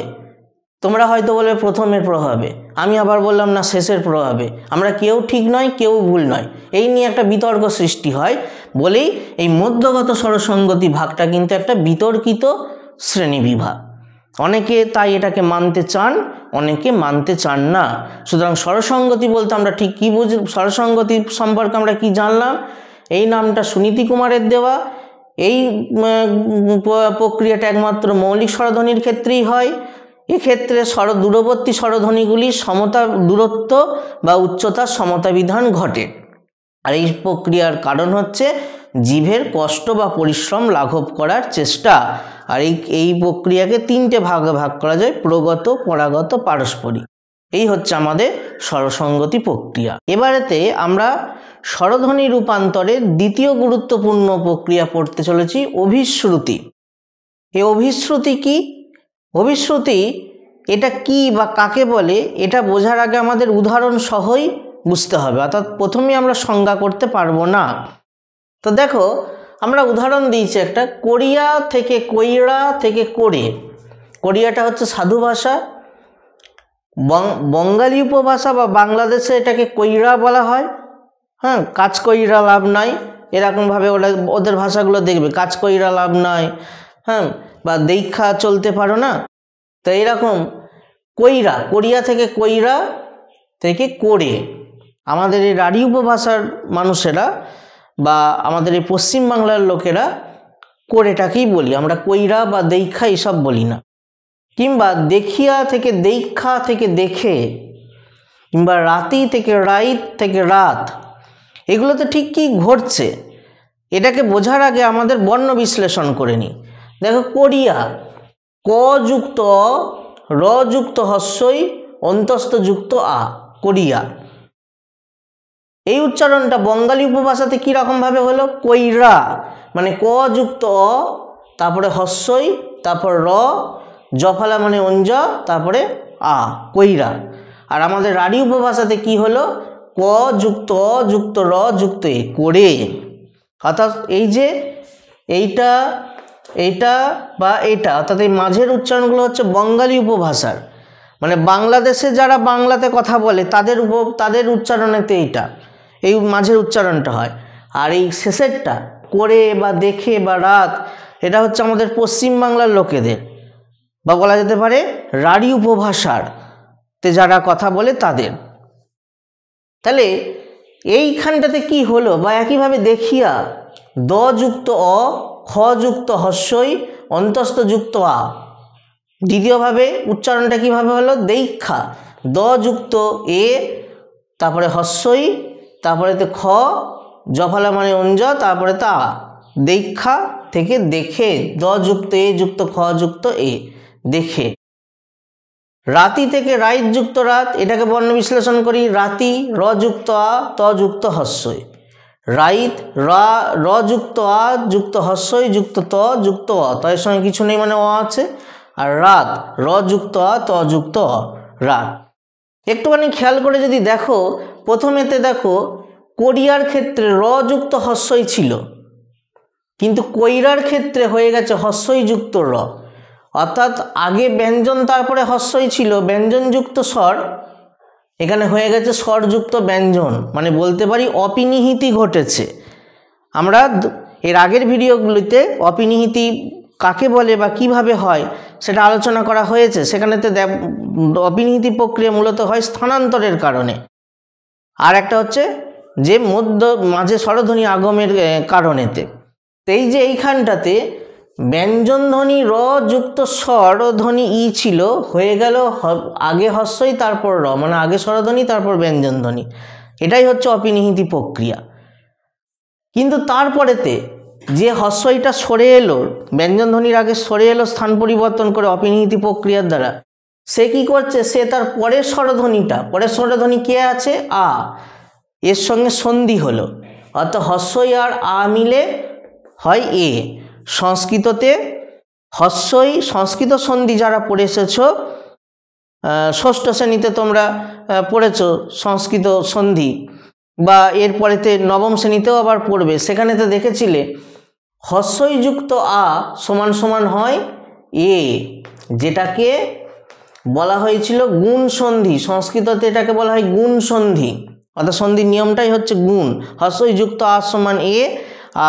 তোমরা হয়তো বলবে প্রথমের প্রভাবে, আমি আবার বললাম না শেষের প্রভাবে। আমরা কেউ ঠিক নয়, কেউ ভুল নয়, এই নিয়ে একটা বিতর্ক সৃষ্টি হয় বলেই এই মধ্যগত স্বরসঙ্গতি ভাগটা কিন্তু একটা বিতর্কিত শ্রেণীবিভাগ। অনেকে তাই এটাকে মানতে চান, অনেকে মানতে চান না। সুতরাং স্বরসঙ্গতি বলতে আমরা ঠিক কী বুঝি, স্বরসঙ্গতি সম্পর্কে আমরা কি জানলাম? এই নামটা সুনীতি কুমারের দেওয়া। এই প্রক্রিয়াটা একমাত্র মৌলিক স্বরধ্বনির ক্ষেত্রেই হয়। এক্ষেত্রে দূরবর্তী স্বরধ্বনিগুলির সমতা দূরত্ব বা উচ্চতার সমতা বিধান ঘটে। আর এই প্রক্রিয়ার কারণ হচ্ছে জিভের কষ্ট বা পরিশ্রম লাঘব করার চেষ্টা। আর এই প্রক্রিয়াকে তিনটে ভাগে ভাগ করা যায়: প্রগত, পরাগত, পারস্পরিক। এই হচ্ছে আমাদের স্বরসঙ্গতি প্রক্রিয়া। এবারেতে আমরা স্বরধ্বনি রূপান্তরের দ্বিতীয় গুরুত্বপূর্ণ প্রক্রিয়া পড়তে চলেছি, অভিশ্রুতি। এই অভিশ্রুতি কি? অভিশ্রুতি এটা কি বা কাকে বলে এটা বোঝার আগে আমাদের উদাহরণ সহই বুঝতে হবে, অর্থাৎ প্রথমেই আমরা সংজ্ঞা করতে পারবো না। তো দেখো, আমরা উদাহরণ দিয়েছি একটা, কোরিয়া থেকে কইরা থেকে করে। কোরিয়াটা হচ্ছে সাধু ভাষা, বঙ্গালী উপভাষা বা বাংলাদেশে এটাকে কইরা বলা হয়। হ্যাঁ, কাজ কইরা লাভ নাই, এরকমভাবে ওদের ভাষাগুলো দেখবে, কাজ কইরা লাভ নাই, হ্যাঁ, বা দেখা চলতে পারো না। তো এরকম কইরা, কোরিয়া থেকে কইরা থেকে করে। আমাদের এই রাঢ়ী উপভাষার মানুষেরা বা আমাদের এই পশ্চিমবাংলার লোকেরা করেটাকেই বলি, আমরা কইরা বা দেখা এসব বলি না। কিংবা দেখিয়া থেকে দেখা থেকে দেখে, কিংবা রাতি থেকে রাইত থেকে রাত, এগুলোতে ঠিক কী ঘটছে এটাকে বোঝার আগে আমাদের বর্ণ বিশ্লেষণ করে নিই। দেখো, কোরিয়া, ক যুক্ত অ, র যুক্ত হস্যই, অন্তস্থ যুক্ত আ, কোরিয়া। এই উচ্চারণটা বঙ্গালী উপভাষাতে কীরকমভাবে হলো? কইরা, মানে ক যুক্ত অ, তারপরে হস্যই, তারপর র, জফলা মানে অঞ্জ, তারপরে আ, কইরা। আর আমাদের রাঢ়ী উপভাষাতে কি হলো? ক যুক্ত অ যুক্ত র যুক্ত এ, করে। অর্থাৎ এই যে এইটা, এইটা বা এটা, অর্থাৎ এই মাঝের উচ্চারণগুলো হচ্ছে বঙ্গালী উপভাষার, মানে বাংলাদেশে যারা বাংলাতে কথা বলে তাদের উচ্চারণেতে এইটা, এই মাঝের উচ্চারণটা হয়। আর এই শেষেরটা করে বা দেখে বা রাত, এটা হচ্ছে আমাদের পশ্চিমবাংলার লোকেদের, বা বলা যেতে পারে রাঢ়ী উপভাষার তে যারা কথা বলে তাদের। তাহলে এইখানটাতে কি হলো? বা একইভাবে দেখিয়া, দ যুক্ত অ, খ যুক্ত হস্যই, অন্তস্থ যুক্ত আ। দ্বিতীয়ভাবে উচ্চারণটা কিভাবে হলো? দেখা, দ যুক্ত এ, তারপরে হস্যই, তারপরে তো খ, জফলা মানে অঞ্জ, তারপরে তা, দেখা থেকে দেখে, দ যুক্ত এ যুক্ত খ যুক্ত এ, দেখে। রাতি থেকে রাইত যুক্ত রাত, এটাকে বর্ণ বিশ্লেষণ করি, রাতি, র যুক্ত আ, ত যুক্ত হস্যই, রাইত, র যুক্ত আ যুক্ত হস্যই যুক্ত ত যুক্ত অ, ত এর সঙ্গে কিছু নেই মানে অ আছে। আর রাত, র যুক্ত আ, ত যুক্ত অ, রাত। একটুখানি খেয়াল করে যদি দেখো, প্রথমেতে দেখো কোরিয়ার ক্ষেত্রে র যুক্ত হস্যই ছিল, কিন্তু কইরার ক্ষেত্রে হয়ে গেছে হস্যই যুক্ত র। অর্থাৎ আগে ব্যঞ্জন তারপরে হস্যই ছিল, ব্যঞ্জনযুক্ত স্বর, এখানে হয়ে গেছে স্বরযুক্ত ব্যঞ্জন, মানে বলতে পারি অপিনিহিতি ঘটেছে। আমরা এর আগের ভিডিওগুলিতে অপিনিহিতি কাকে বলে বা কিভাবে হয় সেটা আলোচনা করা হয়েছে। সেখানেতে অপিনিহিতি প্রক্রিয়া মূলত হয় স্থানান্তরের কারণে, আর একটা হচ্ছে যে মাঝে স্বরধ্বনি আগমের কারণেতে। এই যে এইখানটাতে ব্যঞ্জনধ্বনি র যুক্ত স্বরধ্বনি ই ছিল, হয়ে গেল আগে হস্যই তারপর র, মানে আগে স্বরধ্বনি তারপর ব্যঞ্জনধ্বনি। এটাই হচ্ছে অপিনিহিতি প্রক্রিয়া। কিন্তু তারপরেতে যে হস্যইটা সরে এলো, ব্যঞ্জনধ্বনির আগে সরে এলো স্থান পরিবর্তন করে অপিনিহিতি প্রক্রিয়ার দ্বারা, সে কি করছে? সে তার পরের স্বরধ্বনি কে আছে? আ, এর সঙ্গে সন্ধি হলো, অর্থাৎ হস্যই আর আ মিলে হয় এ। সংস্কৃততে হস্যই, সংস্কৃত সন্ধি যারা পড়ে এসেছো, ষষ্ঠ শ্রেণীতে তোমরা পড়েছো সংস্কৃত সন্ধি, বা এরপরেতে নবম শ্রেণীতেও আবার পড়বে, সেখানেতে দেখেছিলে হস্যই যুক্ত আ সমান সমান হয় এ, যেটাকে বলা হয়েছিল গুণ সন্ধি। সংস্কৃততে এটাকে বলা হয় গুণ সন্ধি, অর্থাৎ সন্ধির নিয়মটাই হচ্ছে গুণ। হস্যই যুক্ত আ সমান এ,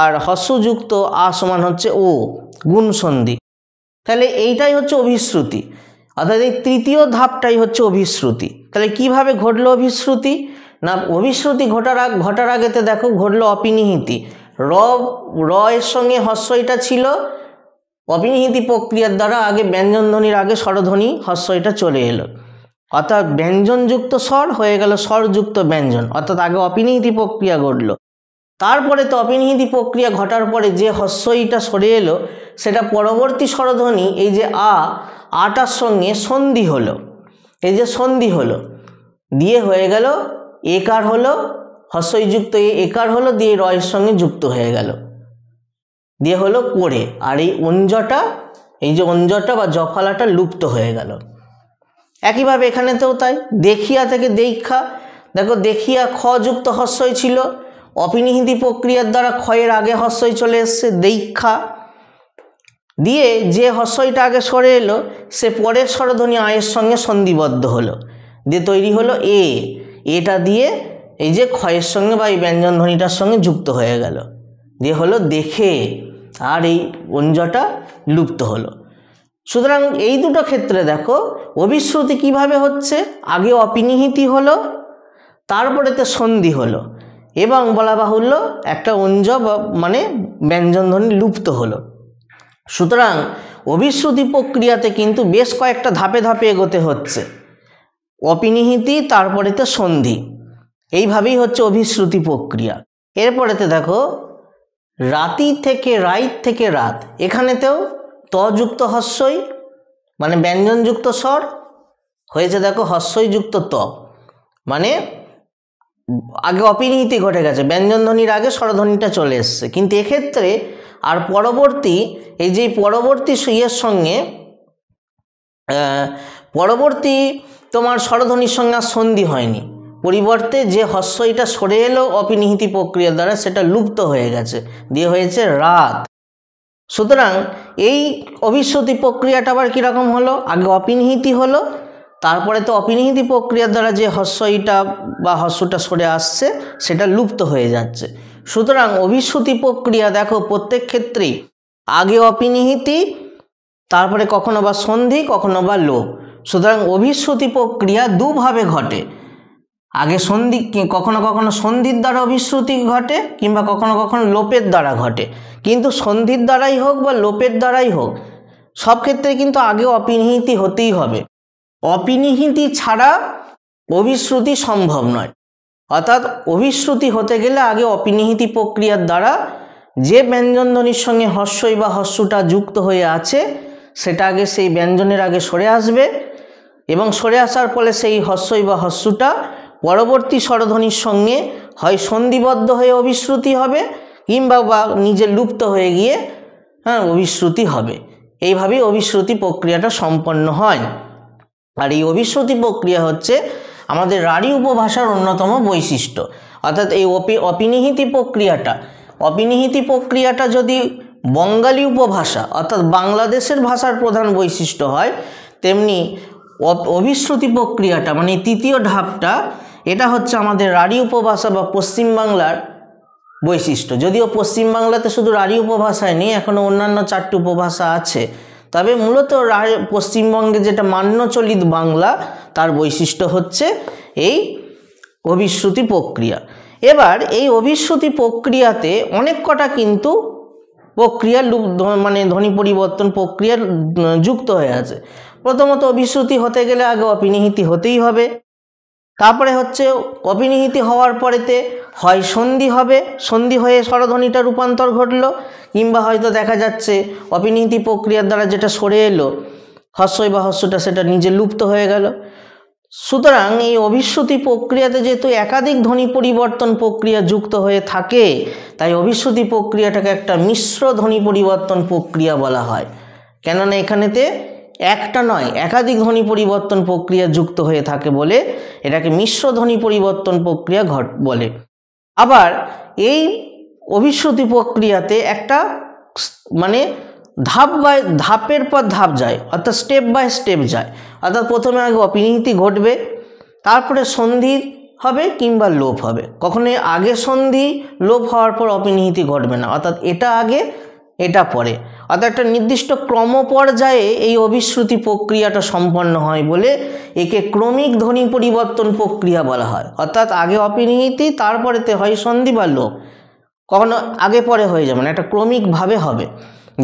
আর হস্যযুক্ত আ সমান হচ্ছে ও, গুণ সন্ধি। তাহলে এইটাই হচ্ছে অভিশ্রুতি। অর্থাৎ এই তৃতীয় ধাপটাই হচ্ছে অভিশ্রুতি। তাহলে কিভাবে ঘটলো অভিশ্রুতি? না, অভিশ্রুতি ঘটার আগেতে দেখো ঘটলো অপিনিহিতি। র এর সঙ্গে হস্যইটা ছিল, অপিনিহিতি প্রক্রিয়ার দ্বারা আগে ব্যঞ্জন ধ্বনির আগে স্বরধ্বনি হস্যইটা চলে এলো, অর্থাৎ ব্যঞ্জনযুক্ত স্বর হয়ে গেল স্বরযুক্ত ব্যঞ্জন, অর্থাৎ আগে অপিনিহিতি প্রক্রিয়া ঘটলো। তারপরে তো অপিনিহিতি প্রক্রিয়া ঘটার পরে যে হস্যইটা সরে এলো সেটা পরবর্তী স্বরধ্বনি এই যে আটার সঙ্গে সন্ধি হলো, এই যে সন্ধি হলো দিয়ে হয়ে গেল একার হলো, হস্যযুক্ত একার হলো দিয়ে রয়ের সঙ্গে যুক্ত হয়ে গেল দিয়ে হলো করে, আর এই অঞ্জটা, এই যে অঞ্জটা বা জফালাটা লুপ্ত হয়ে গেল। একইভাবে এখানেতেও তাই, দেখিয়া থেকে দীক্ষা, দেখো দেখিয়া খ যুক্ত হস্যই ছিল, অপিনিহিতি প্রক্রিয়ার দ্বারা ক্ষয়ের আগে হস্যই চলে এসছে দীক্ষা, দিয়ে যে হস্যইটা আগে সরে এলো সে পরের স্বরধ্বনি আয়ের সঙ্গে সন্ধিবদ্ধ হলো দিয়ে তৈরি হলো এটা দিয়ে এই যে ক্ষয়ের সঙ্গে বা এই ব্যঞ্জন ধ্বনিটার সঙ্গে যুক্ত হয়ে গেল দিয়ে হলো দেখে, আর এই অঞ্জটা লুপ্ত হলো। সুতরাং এই দুটো ক্ষেত্রে দেখো অভিশ্রুতি কিভাবে হচ্ছে, আগে অপিনিহিতি হলো তারপরেতে সন্ধি হলো এবং বলা বাহুল্য একটা অঞ্জ মানে ব্যঞ্জন ধ্বনি লুপ্ত হলো। সুতরাং অভিশ্রুতি প্রক্রিয়াতে কিন্তু বেশ কয়েকটা ধাপে ধাপে এগোতে হচ্ছে, অপিনিহিতি তারপরেতে সন্ধি, এইভাবেই হচ্ছে অভিশ্রুতি প্রক্রিয়া। এরপরেতে দেখো রাতি থেকে রাইত থেকে রাত, এখানেতেও তযুক্ত হস্যই মানে ব্যঞ্জনযুক্ত স্বর হয়েছে, দেখো হস্যই যুক্ত ত, মানে আগে অপিনিহিতি ঘটে গেছে, ব্যঞ্জন ধ্বনির আগে স্বরধ্বনিটা চলে এসছে, কিন্তু এক্ষেত্রে আর পরবর্তী এই যে পরবর্তী ইয়ের সঙ্গে পরবর্তী তোমার স্বরধ্বনির সঙ্গে আর সন্ধি হয়নি, পরিবর্তে যে হস্যইটা সরে এলো অপিনিহিতি প্রক্রিয়ার দ্বারা সেটা লুপ্ত হয়ে গেছে দিয়ে হয়েছে রাত। সুতরাং এই অভিশ্রুতি প্রক্রিয়াটা আবার কীরকম হলো, আগে অপিনিহিতি হলো তারপরে তো অপিনিহিতি প্রক্রিয়ার দ্বারা যে হস্যইটা বা হস্যটা সরে আসছে সেটা লুপ্ত হয়ে যাচ্ছে। সুতরাং অভিশ্রুতি প্রক্রিয়া দেখো প্রত্যেক ক্ষেত্রেই আগে অপিনিহিতি তারপরে কখনো বা সন্ধি কখনো বা লোপ। সুতরাং অভিশ্রুতি প্রক্রিয়া দুভাবে ঘটে, আগে সন্ধি, কখনো কখনো সন্ধির দ্বারা অভিশ্রুতি ঘটে কিংবা কখনো কখনো লোপের দ্বারা ঘটে, কিন্তু সন্ধির দ্বারাই হোক বা লোপের দ্বারাই হোক সব ক্ষেত্রে কিন্তু আগে অপিনিহিতি হতেই হবে, অপিনিহিতি ছাড়া অভিশ্রুতি সম্ভব নয়। অর্থাৎ অভিশ্রুতি হতে গেলে আগে অপিনিহিতি প্রক্রিয়ার দ্বারা যে ব্যঞ্জন ধ্বনির সঙ্গে হস্যই বা হস্যটা যুক্ত হয়ে আছে সেটা আগে সেই ব্যঞ্জনের আগে সরে আসবে এবং সরে আসার ফলে সেই হস্যই বা হস্যটা পরবর্তী স্বরধ্বনির সঙ্গে হয় সন্ধিবদ্ধ হয়ে অভিশ্রুতি হবে কিংবা বা নিজে লুপ্ত হয়ে গিয়ে অভিশ্রুতি হবে। এইভাবেই অভিশ্রুতি প্রক্রিয়াটা সম্পন্ন হয়। আর এই অভিশ্রুতি প্রক্রিয়া হচ্ছে আমাদের রাঢ়ী উপভাষার অন্যতম বৈশিষ্ট্য। অর্থাৎ এই অপিনিহিতি প্রক্রিয়াটা যদি বঙ্গালী উপভাষা অর্থাৎ বাংলাদেশের ভাষার প্রধান বৈশিষ্ট্য হয়, তেমনি অভিশ্রুতি প্রক্রিয়াটা মানে তৃতীয় ধাপটা এটা হচ্ছে আমাদের রাঢ়ী উপভাষা বা পশ্চিমবাংলার বৈশিষ্ট্য। যদিও পশ্চিমবাংলাতে শুধু রাঢ়ী উপভাষায় নেই, এখনও অন্যান্য 4টি উপভাষা আছে, তবে মূলত পশ্চিমবঙ্গে যেটা মান্যচলিত বাংলা তার বৈশিষ্ট্য হচ্ছে এই অভিশ্রুতি প্রক্রিয়া। এবার এই অভিশ্রুতি প্রক্রিয়াতে অনেক কটা কিন্তু প্রক্রিয়া মানে ধ্বনি পরিবর্তন প্রক্রিয়া যুক্ত হয়ে আছে। প্রথমত অভিশ্রুতি হতে গেলে আগে অপিনিহিতি হতেই হবে, তারপরে হচ্ছে অপিনিহিতি হওয়ার পরেতে হয় সন্ধি হবে, সন্ধি হয়ে স্বরধ্বনিটা রূপান্তর ঘটলো, কিংবা হয়তো দেখা যাচ্ছে অপিনিহিতি প্রক্রিয়ার দ্বারা যেটা সরে এলো হস্যই বা হস্যটা সেটা নিজে লুপ্ত হয়ে গেল। সুতরাং এই অভিশ্রুতি প্রক্রিয়াতে যেহেতু একাধিক ধ্বনি পরিবর্তন প্রক্রিয়া যুক্ত হয়ে থাকে, তাই অভিশ্রুতি প্রক্রিয়াটাকে একটা মিশ্র ধ্বনি পরিবর্তন প্রক্রিয়া বলা হয়। কেননা এখানেতে একটা নয় একাধিক ধ্বনি পরিবর্তন প্রক্রিয়া যুক্ত হয়ে থাকে বলে এটাকে মিশ্র ধ্বনি পরিবর্তন প্রক্রিয়া বলে। আবার এই অভিশ্রুতি প্রক্রিয়াতে একটা মানে ধাপের পর ধাপ যায়, অর্থাৎ স্টেপ বাই স্টেপ যায়। অর্থাৎ প্রথমে আগে অপিনিহিতি ঘটবে, তারপরে সন্ধি হবে কিংবা লোপ হবে। কখনোই আগে সন্ধি লোপ হওয়ার পর অপিনিহিতি ঘটবে না, অর্থাৎ এটা আগে এটা পরে। অর্থাৎ একটা নির্দিষ্ট ক্রম পর্যায়ে এই অভিশ্রুতি প্রক্রিয়াটা সম্পন্ন হয় বলে একে ক্রমিক ধ্বনি পরিবর্তন প্রক্রিয়া বলা হয়। অর্থাৎ আগে অপিনিহিতি, তারপরেতে হয় সন্ধি বা লোপ, কখনো আগে পরে হয়ে যাবে না, একটা ক্রমিকভাবে হবে।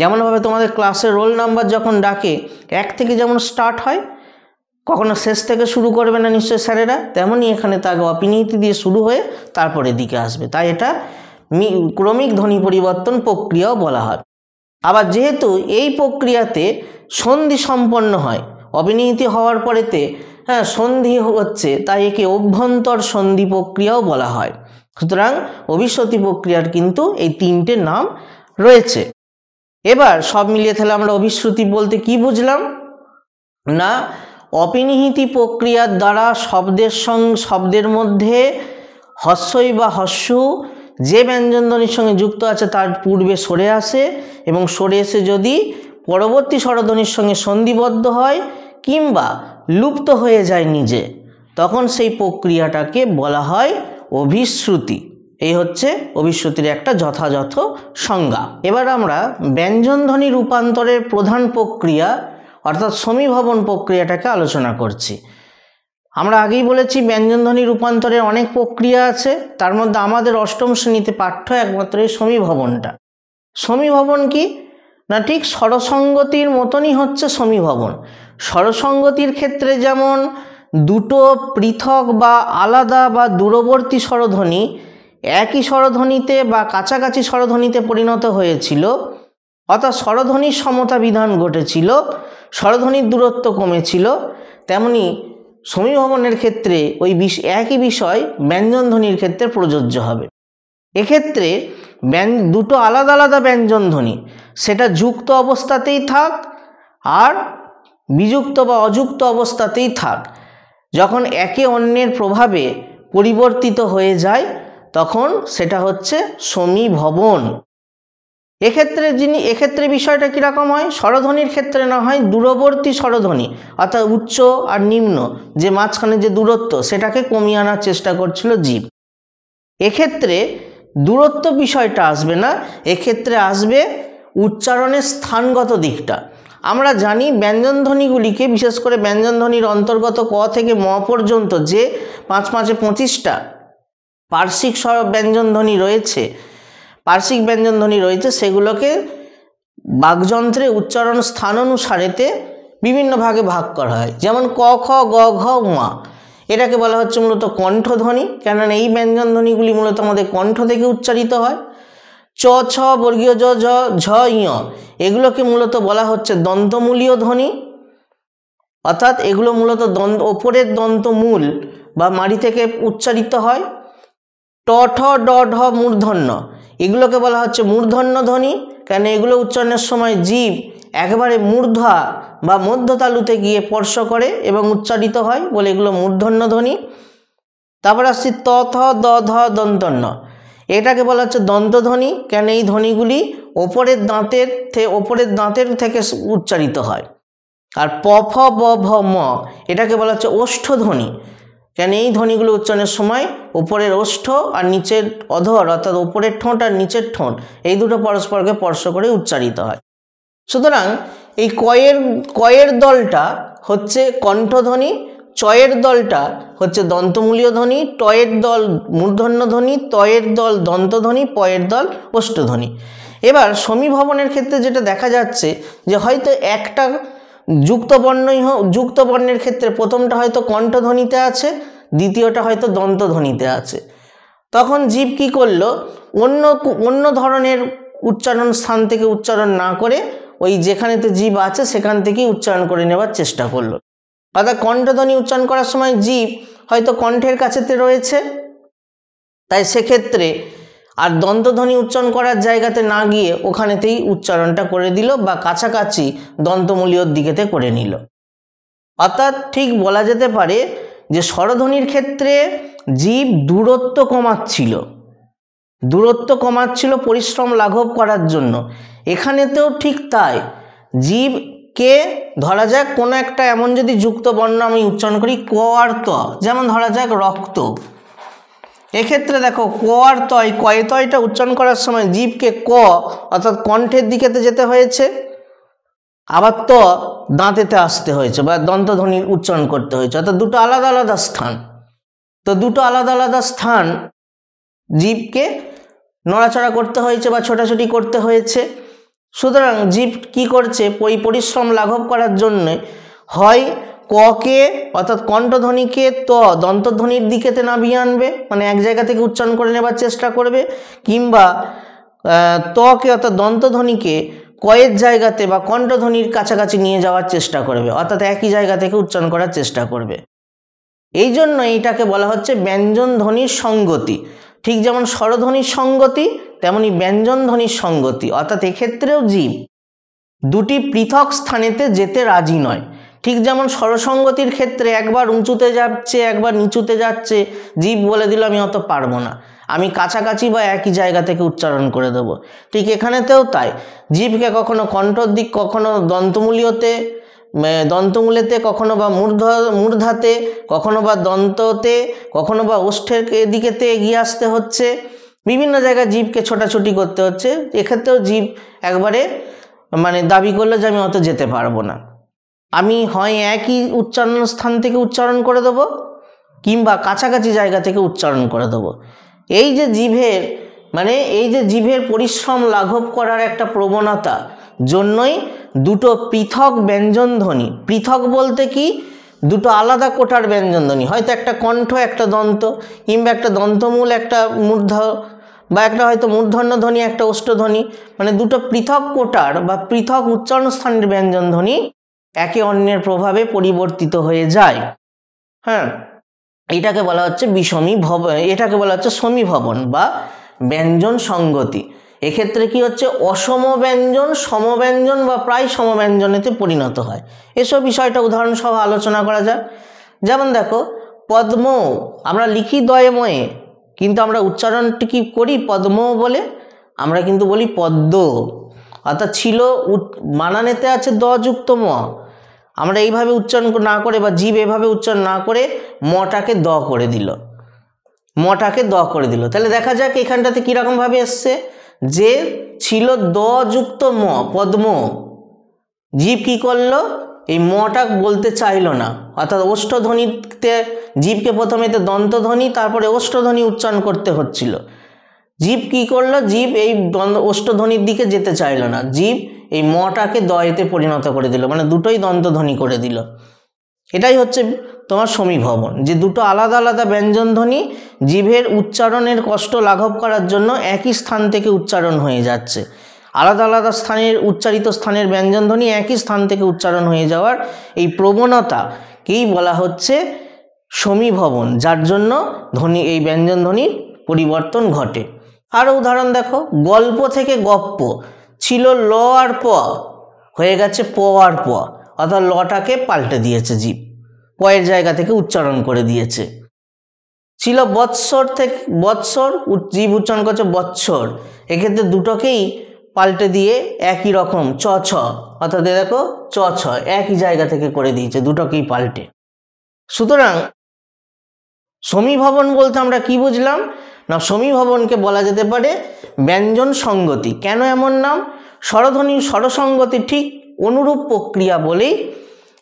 যেমনভাবে তোমাদের ক্লাসের রোল নাম্বার যখন ডাকে 1 থেকে যেমন স্টার্ট হয়, কখনো শেষ থেকে শুরু করবে না নিশ্চয় স্যারেরা, তেমনই এখানে তা আগে অপিনিহিতি দিয়ে শুরু হয়ে তারপরে দিকে আসবে, তাই এটা ক্রমিক ধ্বনি পরিবর্তন প্রক্রিয়াও বলা হয়। আবার যেহেতু এই প্রক্রিয়াতে সন্ধি সম্পন্ন হয়, অপিনিহিতি হওয়ার পরেতে সন্ধি হচ্ছে, তাই একে অভ্যন্তর সন্ধি প্রক্রিয়াও বলা হয়। সুতরাং অভিশ্রুতি প্রক্রিয়ার কিন্তু এই 3টে নাম রয়েছে। এবার সব মিলিয়ে তাহলে আমরা অভিশ্রুতি বলতে কি বুঝলাম না, অপিনিহিতি প্রক্রিয়ার দ্বারা শব্দের মধ্যে হস্যই বা হস্যু যে ব্যঞ্জনধ্বনির সঙ্গে যুক্ত আছে তার পূর্বে সরে আসে এবং সরে এসে যদি পরবর্তী স্বরধ্বনির সঙ্গে সন্ধিবদ্ধ হয় কিংবা লুপ্ত হয়ে যায় নিজে, তখন সেই প্রক্রিয়াটাকে বলা হয় অভিশ্রুতি। এই হচ্ছে অভিশ্রুতির একটা যথাযথ সংজ্ঞা। এবার আমরা ব্যঞ্জনধ্বনি রূপান্তরের প্রধান প্রক্রিয়া অর্থাৎ সমীভবন প্রক্রিয়াটাকে আলোচনা করছি। আমরা আগেই বলেছি ব্যঞ্জনধ্বনি রূপান্তরের অনেক প্রক্রিয়া আছে, তার মধ্যে আমাদের অষ্টম শ্রেণীতে পাঠ্য একমাত্র এই সমীভবনটা। সমীভবন কি না, ঠিক স্বরসঙ্গতির মতনই হচ্ছে সমীভবন। স্বরসঙ্গতির ক্ষেত্রে যেমন দুটো পৃথক বা আলাদা বা দূরবর্তী স্বরধ্বনি একই স্বরধ্বনিতে বা কাছাকাছি স্বরধ্বনিতে পরিণত হয়েছিল, অর্থাৎ স্বরধ্বনির সমতা বিধান ঘটেছিল, স্বরধ্বনির দূরত্ব কমেছিল, তেমনি সমীভবনের ক্ষেত্রে ওই একই বিষয় ব্যঞ্জনধ্বনির ক্ষেত্রে প্রযোজ্য হবে। এক্ষেত্রে দুটো আলাদা আলাদা ব্যঞ্জনধ্বনি সেটা যুক্ত অবস্থাতেই থাক আর বিযুক্ত বা অযুক্ত অবস্থাতেই থাক, যখন একে অন্যের প্রভাবে পরিবর্তিত হয়ে যায় তখন সেটা হচ্ছে সমীভবন। এক্ষেত্রে বিষয়টা কীরকম হয়, স্বরধ্বনির ক্ষেত্রে না হয় দূরবর্তী স্বরধ্বনি অর্থাৎ উচ্চ আর নিম্ন যে মাঝখানে যে দূরত্ব সেটাকে কমিয়ে আনার চেষ্টা করছিল জীব। এক্ষেত্রে দূরত্ব বিষয়টা আসবে না, এক্ষেত্রে আসবে উচ্চারণের স্থানগত দিকটা। আমরা জানি ব্যঞ্জনধ্বনিগুলিকে, বিশেষ করে ব্যঞ্জনধ্বনির অন্তর্গত ক থেকে ম পর্যন্ত যে 5 5 25টা পার্শ্বিক ব্যঞ্জনধ্বনি রয়েছে, সেগুলোকে বাকযন্ত্রে উচ্চারণ স্থান অনুসারেতে বিভিন্ন ভাগে ভাগ করা হয়। যেমন ক খ গ ঘ মা, এটাকে বলা হচ্ছে মূলত কণ্ঠধ্বনি, কেননা এই ব্যঞ্জনধ্বনিগুলি মূলত আমাদের কণ্ঠ থেকে উচ্চারিত হয়। চ ছ বর্গীয় জ ঝ ঝ ঞ এগুলোকে মূলত বলা হচ্ছে দন্তমূলীয় ধ্বনি, অর্থাৎ এগুলো মূলত ওপরের দন্তমূল বা মাড়ি থেকে উচ্চারিত হয়। ট ঠ ড ঢ মূর্ধন্য এগুলোকে বলা হচ্ছে মূর্ধন্য ধ্বনি, কেন এগুলো উচ্চারণের সময় জীব একেবারে মূর্ধা বা মধ্যতালুতে গিয়ে স্পর্শ করে এবং উচ্চারিত হয় বলে এগুলো মূর্ধন্য ধ্বনি। তারপর আসছি ত থ দ ধ দন্তন্য, এটাকে বলা হচ্ছে দন্তধ্বনি, কেন এই ধ্বনিগুলি ওপরের দাঁতের থেকে উচ্চারিত হয়। আর প ফ ব ভ ম এটাকে বলা হচ্ছে ওষ্ঠধ্বনি, কেন এই ধ্বনিগুলো উচ্চারণের সময় ওপরের ওষ্ঠ আর নিচের অধর অর্থাৎ ওপরের ঠোঁট আর নিচের ঠোঁট এই দুটো পরস্পরকে স্পর্শ করে উচ্চারিত হয়। সুতরাং এই কয়ের দলটা হচ্ছে কণ্ঠধ্বনি, চয়ের দলটা হচ্ছে দন্তমূলীয় ধ্বনি, টয়ের দল মূর্ধন্য ধ্বনি, তয়ের দল দন্তধ্বনি, পয়ের দল ওষ্ঠধ্বনি। এবার সমীভবনের ক্ষেত্রে যেটা দেখা যাচ্ছে যে হয়তো একটা যুক্ত বর্ণের ক্ষেত্রে প্রথমটা হয়তো কণ্ঠধ্বনিতে আছে, দ্বিতীয়টা হয়তো দন্তধ্বনিতে আছে, তখন জীব কি করলো, অন্য ধরনের উচ্চারণ স্থান থেকে উচ্চারণ না করে ওই যেখানেতে জীব আছে সেখান থেকেই উচ্চারণ করে নেওয়ার চেষ্টা করলো। অর্থাৎ কণ্ঠধ্বনি উচ্চারণ করার সময় জীব হয়তো কণ্ঠের কাছেতে রয়েছে, তাই সেক্ষেত্রে আর দন্তধ্বনি উচ্চারণ করার জায়গাতে না গিয়ে ওখানেতেই উচ্চারণটা করে দিল বা কাছাকাছি দন্তমূলীয়র দিকেতে করে নিল। অর্থাৎ ঠিক বলা যেতে পারে যে স্বরধ্বনির ক্ষেত্রে জীব দূরত্ব কমাচ্ছিল পরিশ্রম লাঘব করার জন্য। এখানেতেও ঠিক তাই, জীবকে ধরা যাক কোনো একটা এমন যদি যুক্ত বর্ণ আমি উচ্চারণ করি ক আর ত, যেমন ধরা যাক রক্ত, এক্ষেত্রে দেখো ক আর তয়, কয়ে তয়টা উচ্চারণ করার সময় জিভকে ক অর্থাৎ কণ্ঠের দিকেতে যেতে হয়েছে, আবার ত দাঁতেতে আসতে হয়েছে বা দন্তধ্বনির উচ্চারণ করতে হয়েছে, অর্থাৎ দুটো আলাদা আলাদা স্থান। তো দুটো আলাদা আলাদা স্থান জিভকে নড়াচড়া করতে হয়েছে বা ছোটাছুটি করতে হয়েছে। সুতরাং জিভ কি করছে, পরিশ্রম লাঘব করার জন্য হয় ককে অর্থাৎ কণ্ঠধ্বনিকে ত দন্তধ্বনির দিকেতে নামিয়ে আনবে, মানে এক জায়গা থেকে উচ্চারণ করে নেবার চেষ্টা করবে, কিংবা তকে অর্থাৎ দন্তধ্বনিকে কয়ের জায়গাতে বা কণ্ঠধ্বনির কাছাকাছি নিয়ে যাওয়ার চেষ্টা করবে, অর্থাৎ একই জায়গা থেকে উচ্চারণ করার চেষ্টা করবে। এই জন্য এইটাকে বলা হচ্ছে ব্যঞ্জন ধ্বনির সঙ্গতি। ঠিক যেমন স্বরধ্বনির সঙ্গতি তেমনি ব্যঞ্জন ধ্বনির সঙ্গতি, অর্থাৎ এক্ষেত্রেও জীব দুটি পৃথক স্থানেতে যেতে রাজি নয়। ঠিক যেমন স্বরসঙ্গতির ক্ষেত্রে একবার উঁচুতে যাচ্ছে একবার নিচুতে যাচ্ছে, জীব বলে দিল আমি অত পারবো না, আমি কাছাকাছি বা একই জায়গা থেকে উচ্চারণ করে দেবো। ঠিক এখানেতেও তাই, জীবকে কখনো কণ্ঠর দিক, কখনো দন্তমূলেতে, কখনো বা মূর্ধাতে, কখনো বা দন্ততে, কখনো বা ওষ্ঠের দিকেতে এগিয়ে আসতে হচ্ছে, বিভিন্ন জায়গায় জীবকে ছোটাছুটি করতে হচ্ছে। এক্ষেত্রেও জীব একবারে মানে দাবি করলো যে আমি অত যেতে পারবো না, আমি হয় একই উচ্চারণ স্থান থেকে উচ্চারণ করে দেবো কিংবা কাছাকাছি জায়গা থেকে উচ্চারণ করে দেবো। এই যে জিভের পরিশ্রম লাঘব করার একটা প্রবণতা জন্যই দুটো পৃথক ব্যঞ্জনধ্বনি, পৃথক বলতে কি দুটো আলাদা কোটার ব্যঞ্জনধ্বনি, হয়তো একটা কণ্ঠ একটা দন্ত, কিংবা একটা দন্তমূল একটা মূর্ধ, বা একটা হয়তো মূর্ধন্য ধ্বনি একটা ওষ্ঠধ্বনি, মানে দুটো পৃথক কোটার বা পৃথক উচ্চারণ স্থানের ব্যঞ্জনধ্বনি একে অন্যের প্রভাবে পরিবর্তিত হয়ে যায়। হ্যাঁ, এটাকে বলা হচ্ছে এটাকে বলা হচ্ছে সমীভবন বা ব্যঞ্জন সঙ্গতি। এক্ষেত্রে কি হচ্ছে, অসম ব্যঞ্জন সমব্যঞ্জন বা প্রায় সমব্যঞ্জনেতে পরিণত হয়। এসব বিষয়টা উদাহরণ সহ আলোচনা করা যাক। যেমন দেখো পদ্ম আমরা লিখি দয়ময়ে, কিন্তু আমরা উচ্চারণটি কি করি পদ্ম বলে, আমরা কিন্তু বলি পদ্ম, অর্থাৎ ছিল বানানেতে আছে দ যুক্ত ম, আমরা এইভাবে উচ্চারণ না করে বা জীব এভাবে উচ্চারণ না করে মটাকে দ করে দিল, তাহলে দেখা যাক এখানটাতে কীরকমভাবে এসছে, যে ছিল দ যুক্ত ম পদ্ম, জীব কি করলো এই মটা বলতে চাইলো না, অর্থাৎ ওষ্ঠধ্বনিতে জীবকে প্রথমে দন্তধ্বনি তারপরে ওষ্ঠধ্বনি উচ্চারণ করতে হচ্ছিল। জীব কি করলো, জীব এই ওষ্ঠধ্বনির দিকে যেতে চাইলো না, জীব এই মটাকে দয়েতে পরিণত করে দিল, মানে দুটোই দন্তধ্বনি করে দিল। এটাই হচ্ছে তোমার সমীভবন, যে দুটো আলাদা আলাদা ব্যঞ্জনধ্বনি জিভের উচ্চারণের কষ্ট লাঘব করার জন্য একই স্থান থেকে উচ্চারণ হয়ে যাচ্ছে, আলাদা আলাদা স্থানের উচ্চারিত স্থানের ব্যঞ্জনধ্বনি একই স্থান থেকে উচ্চারণ হয়ে যাওয়ার এই প্রবণতাকেই বলা হচ্ছে সমীভবন, যার জন্য এই ব্যঞ্জনধ্বনির পরিবর্তন ঘটে। আরও উদাহরণ দেখো, গল্প থেকে গপ্প ছিল ল আর প, হয়ে গেছে প আর প, অর্থাৎ লটাকে পাল্টে দিয়েছে জীব, পয়ের জায়গা থেকে উচ্চারণ করে দিয়েছে। ছিল বৎসর জীব উচ্চারণ করছে বৎসর, এক্ষেত্রে দুটোকেই পাল্টে দিয়ে একই রকম চ ছ, অর্থাৎ দেখো চ ছ একই জায়গা থেকে করে দিয়েছে, দুটোকেই পাল্টে। সুতরাং সমীভবন বলতে আমরা কি বুঝলাম না, সমীভবনকে বলা যেতে পারে ব্যঞ্জন সঙ্গতি। কেন এমন নাম, স্বরসঙ্গতি ঠিক অনুরূপ প্রক্রিয়া বলেই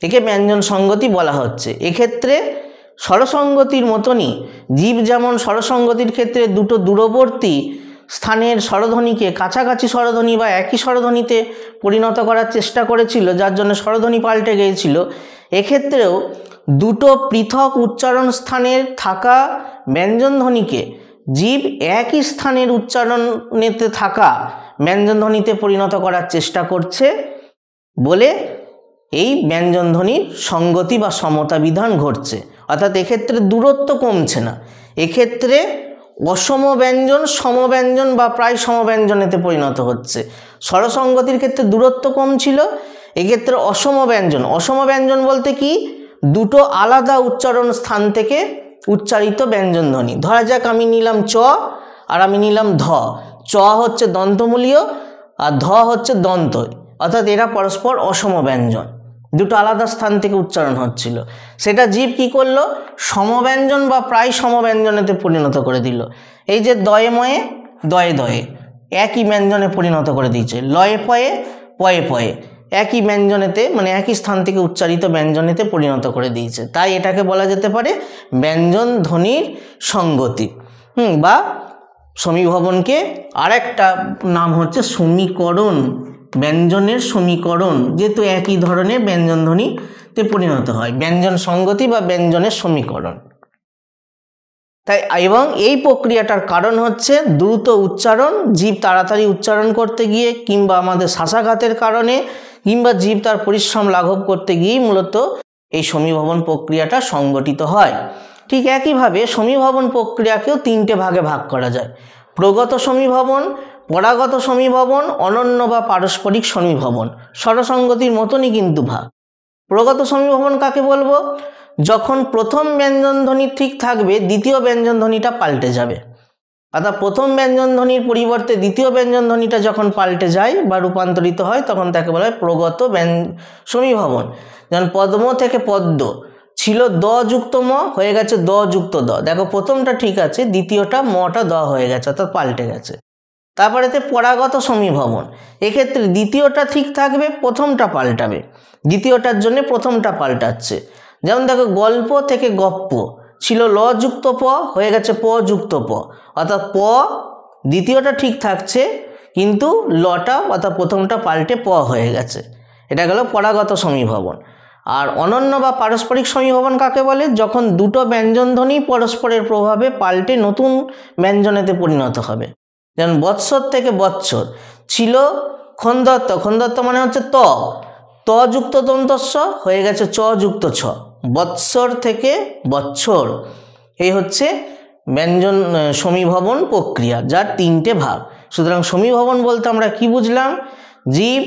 একে ব্যঞ্জন সঙ্গতি বলা হচ্ছে। এক্ষেত্রে স্বরসঙ্গতির মতনই জীব যেমন স্বরসঙ্গতির ক্ষেত্রে দুটো দূরবর্তী স্থানের স্বরধ্বনিকে কাছাকাছি স্বরধ্বনি বা একই স্বরধ্বনিতে পরিণত করার চেষ্টা করেছিল, যার জন্য স্বরধ্বনি পাল্টে গিয়েছিল, এক্ষেত্রেও দুটো পৃথক উচ্চারণ স্থানের থাকা ব্যঞ্জনধ্বনিকে জীব একই স্থানের উচ্চারণেতে থাকা ব্যঞ্জনধ্বনিতে পরিণত করার চেষ্টা করছে বলে এই ব্যঞ্জনধ্বনির সঙ্গতি বা সমতা বিধান ঘটছে। অর্থাৎ এক্ষেত্রে দূরত্ব কমছে না, এক্ষেত্রে অসম ব্যঞ্জন সমব্যঞ্জন বা প্রায় সমব্যঞ্জনেতে পরিণত হচ্ছে। স্বরসঙ্গতির ক্ষেত্রে দূরত্ব কম ছিল, এক্ষেত্রে অসম ব্যঞ্জন বলতে কি দুটো আলাদা উচ্চারণ স্থান থেকে উচ্চারিত ব্যঞ্জনধ্বনি। ধরা যাক আমি নিলাম চ আর আমি নিলাম ধ, চ হচ্ছে দন্তমূলীয় আর ধ হচ্ছে দন্ত, অর্থাৎ এরা পরস্পর অসম ব্যঞ্জন। দুটো আলাদা স্থান থেকে উচ্চারণ হচ্ছিল, সেটা জীব কি করলো, সমব্যঞ্জন বা প্রায় সমব্যঞ্জনেতে পরিণত করে দিল। এই যে দয়ে ময়ে দয়ে দয়ে একই ব্যঞ্জনে পরিণত করে দিয়েছে, লয়ে পয়ে পয়ে পয়ে একই ব্যঞ্জনেতে মানে একই স্থান থেকে উচ্চারিত ব্যঞ্জনেতে পরিণত করে দিয়েছে। তাই এটাকে বলা যেতে পারে ব্যঞ্জন ধ্বনির সঙ্গতি। বা সমীভবনকে আরেকটা নাম হচ্ছে সমীকরণ, ব্যঞ্জনের সমীকরণ, যেহেতু একই ধরনের ব্যঞ্জন ধ্বনিতে পরিণত হয়, ব্যঞ্জন সঙ্গতি বা ব্যঞ্জনের সমীকরণ। তাই এবং এই প্রক্রিয়াটার কারণ হচ্ছে দ্রুত উচ্চারণ, জীব তাড়াতাড়ি উচ্চারণ করতে গিয়ে কিংবা আমাদের শ্বাসাঘাতের কারণে কিংবা জীব তার পরিশ্রম লাঘব করতে গিয়েই মূলত এই সমীভবন প্রক্রিয়াটা সংগঠিত হয়। ঠিক একইভাবে সমীভবন প্রক্রিয়াকেও তিনটে ভাগে ভাগ করা যায়: প্রগত সমীভবন, পরাগত সমীভবন, অনন্য বা পারস্পরিক সমীভবন। স্বরসঙ্গতির মতনই কিন্তু ভাগ। প্রগত সমীভবন কাকে বলবো? যখন প্রথম ব্যঞ্জন ধ্বনি ঠিক থাকবে, দ্বিতীয় ব্যঞ্জন ধ্বনিটা পাল্টে যাবে। অর্থাৎ প্রথম ব্যঞ্জন ধ্বনির পরিবর্তে দ্বিতীয় ব্যঞ্জন ধ্বনিটা যখন পাল্টে যায় বা রূপান্তরিত হয়, তখন তাকে বলা হয় প্রগত সমীভবন। যেমন পদ্ম থেকে পদ্ম ছিল দ যুক্ত ম, হয়ে গেছে দ যুক্ত দ। দেখো প্রথমটা ঠিক আছে, দ্বিতীয়টা মটা দ হয়ে গেছে, অর্থাৎ পাল্টে গেছে। তারপরেতে পরাগত সমীভবন, এক্ষেত্রে দ্বিতীয়টা ঠিক থাকবে, প্রথমটা পাল্টাবে, দ্বিতীয়টার জন্য প্রথমটা পাল্টাচ্ছে। যেমন দেখো গল্প থেকে গপ্প ছিল ল যুক্ত প, হয়ে গেছে প যুক্ত প, অর্থাৎ প দ্বিতীয়টা ঠিক থাকছে কিন্তু লটা অর্থাৎ প্রথমটা পাল্টে প হয়ে গেছে। এটা গেল পরাগত সমীভবন। আর অনন্য বা পারস্পরিক সমীভবন কাকে বলে? যখন দুটো ব্যঞ্জনধ্বনি পরস্পরের প্রভাবে পাল্টে নতুন ব্যঞ্জনেতে পরিণত হবে। যেমন বৎসর থেকে বৎসর ছিল খন্দত্ব, খন্দত্ব মানে হচ্ছে ত, ত যুক্ত দন্তস্ব, হয়ে গেছে চ যুক্ত ছ। বৎসর থেকে বৎসর, এই হচ্ছে ব্যঞ্জন সমীভবন প্রক্রিয়া, যার তিনটে ভাগ। সুতরাং সমীভবন বলতে আমরা কি বুঝলাম? জীব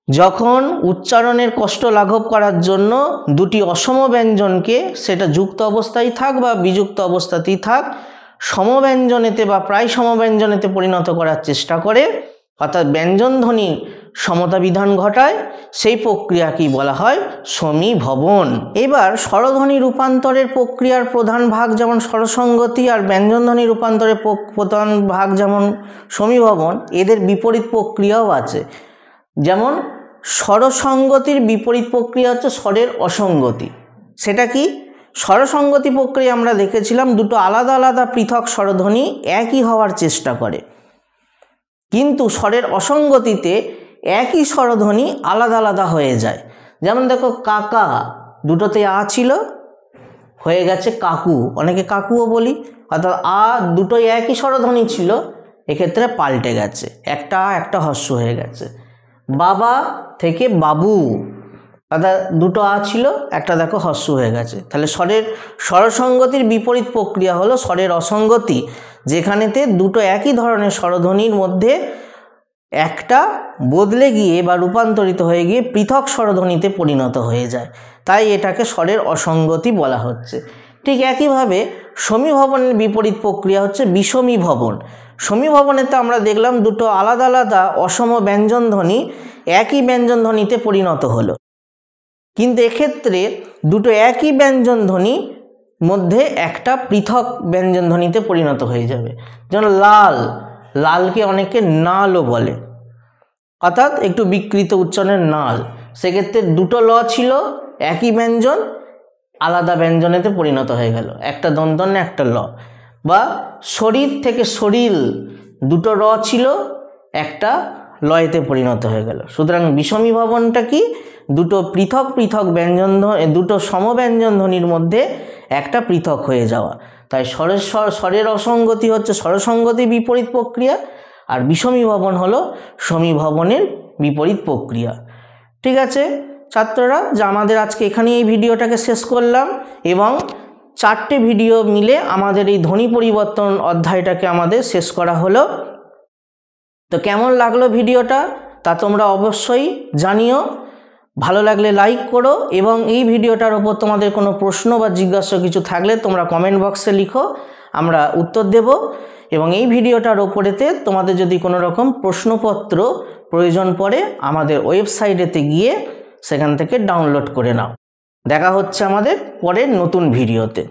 যখন উচ্চারণের কষ্ট লাঘব করার জন্য দুটি অসম ব্যঞ্জনকে, সেটা যুক্ত অবস্থায় থাক বা বিযুক্ত অবস্থাতেই থাক, সমব্যঞ্জনেতে বা প্রায় সমব্যঞ্জনেতে পরিণত করার চেষ্টা করে, অর্থাৎ ব্যঞ্জন ধ্বনির সমতা বিধান ঘটায়, সেই প্রক্রিয়াকেই বলা হয় সমীভবন। এবার স্বরধ্বনি রূপান্তরের প্রক্রিয়ার প্রধান ভাগ যেমন স্বরসঙ্গতি আর ব্যঞ্জনধ্বনি রূপান্তরের প্রধান ভাগ যেমন সমীভবন, এদের বিপরীত প্রক্রিয়াও আছে। যেমন স্বরসঙ্গতির বিপরীত প্রক্রিয়া হচ্ছে স্বরের অসঙ্গতি। সেটা কি? স্বরসঙ্গতি প্রক্রিয়া আমরা দেখেছিলাম দুটো আলাদা আলাদা পৃথক স্বরধ্বনি একই হওয়ার চেষ্টা করে, কিন্তু স্বরের অসঙ্গতিতে একই স্বরধ্বনি আলাদা আলাদা হয়ে যায়। যেমন দেখো কাকা, দুটোতে আ ছিল, হয়ে গেছে কাকু, অনেকে কাকুও বলি, অর্থাৎ আ দুটোই একই স্বরধ্বনি ছিল, এক্ষেত্রে পাল্টে গেছে, একটা আ একটা হস্য হয়ে গেছে। বাবা থেকে বাবু, অর্থাৎ দুটো আ ছিল, একটা দেখো হস্য হয়ে গেছে। তাহলে স্বরসঙ্গতির বিপরীত প্রক্রিয়া হলো স্বরের অসঙ্গতি, যেখানেতে দুটো একই ধরনের স্বরধ্বনির মধ্যে একটা বদলে গিয়ে বা রূপান্তরিত হয়ে গিয়ে পৃথক স্বরধ্বনিতে পরিণত হয়ে যায়, তাই এটাকে স্বরের অসঙ্গতি বলা হচ্ছে। ঠিক একইভাবে সমীভবনের বিপরীত প্রক্রিয়া হচ্ছে বিষমীভবন। সমীভবনেতে আমরা দেখলাম দুটো আলাদা আলাদা অসম ব্যঞ্জনধ্বনি একই ব্যঞ্জনধ্বনিতে পরিণত হলো, কিন্তু এক্ষেত্রে দুটো একই ব্যঞ্জনধ্বনি মধ্যে একটা পৃথক ব্যঞ্জনধ্বনিতে পরিণত হয়ে যাবে। যেমন লাল, লালকে অনেকে নালও বলে, অর্থাৎ একটু বিকৃত উচ্চারণের নাল। সেক্ষেত্রে দুটো ল ছিল, একই ব্যঞ্জন আলাদা ব্যঞ্জনেতে পরিণত হয়ে গেল, একটা দন্তন্য একটা ল। বা শরীর থেকে শরীর, দুটো র ছিল, একটা লয়েতে পরিণত হয়ে গেল। সুতরাং বিষমীভবনটা কি? দুটো পৃথক পৃথক দুটো সমব্যঞ্জন ধ্বনির মধ্যে একটা পৃথক হয়ে যাওয়া। তাই স্বরের অসঙ্গতি হচ্ছে স্বরসঙ্গতি বিপরীত প্রক্রিয়া, আর বিষমীভবন হলো সমীভবনের বিপরীত প্রক্রিয়া। ঠিক আছে ছাত্ররা, যা আমাদের আজকে এখানে এই ভিডিওটাকে শেষ করলাম, এবং 4টে ভিডিও মিলে আমাদের এই ধ্বনি পরিবর্তন অধ্যায়টাকে আমাদের শেষ করা হলো। তো কেমন লাগলো ভিডিওটা তা তোমরা অবশ্যই জানিও। ভালো লাগলে লাইক করো, এবং এই ভিডিওটার উপর তোমাদের কোনো প্রশ্ন বা জিজ্ঞাসা কিছু থাকলে তোমরা কমেন্ট বক্সে লিখো, আমরা উত্তর দেব। এবং এই ভিডিওটার ওপরেতে তোমাদের যদি কোনো রকম প্রশ্নপত্র প্রয়োজন পড়ে, আমাদের ওয়েবসাইটেতে গিয়ে সেখান থেকে ডাউনলোড করে নাও। দেখা হচ্ছে আমাদের পরের নতুন ভিডিওতে।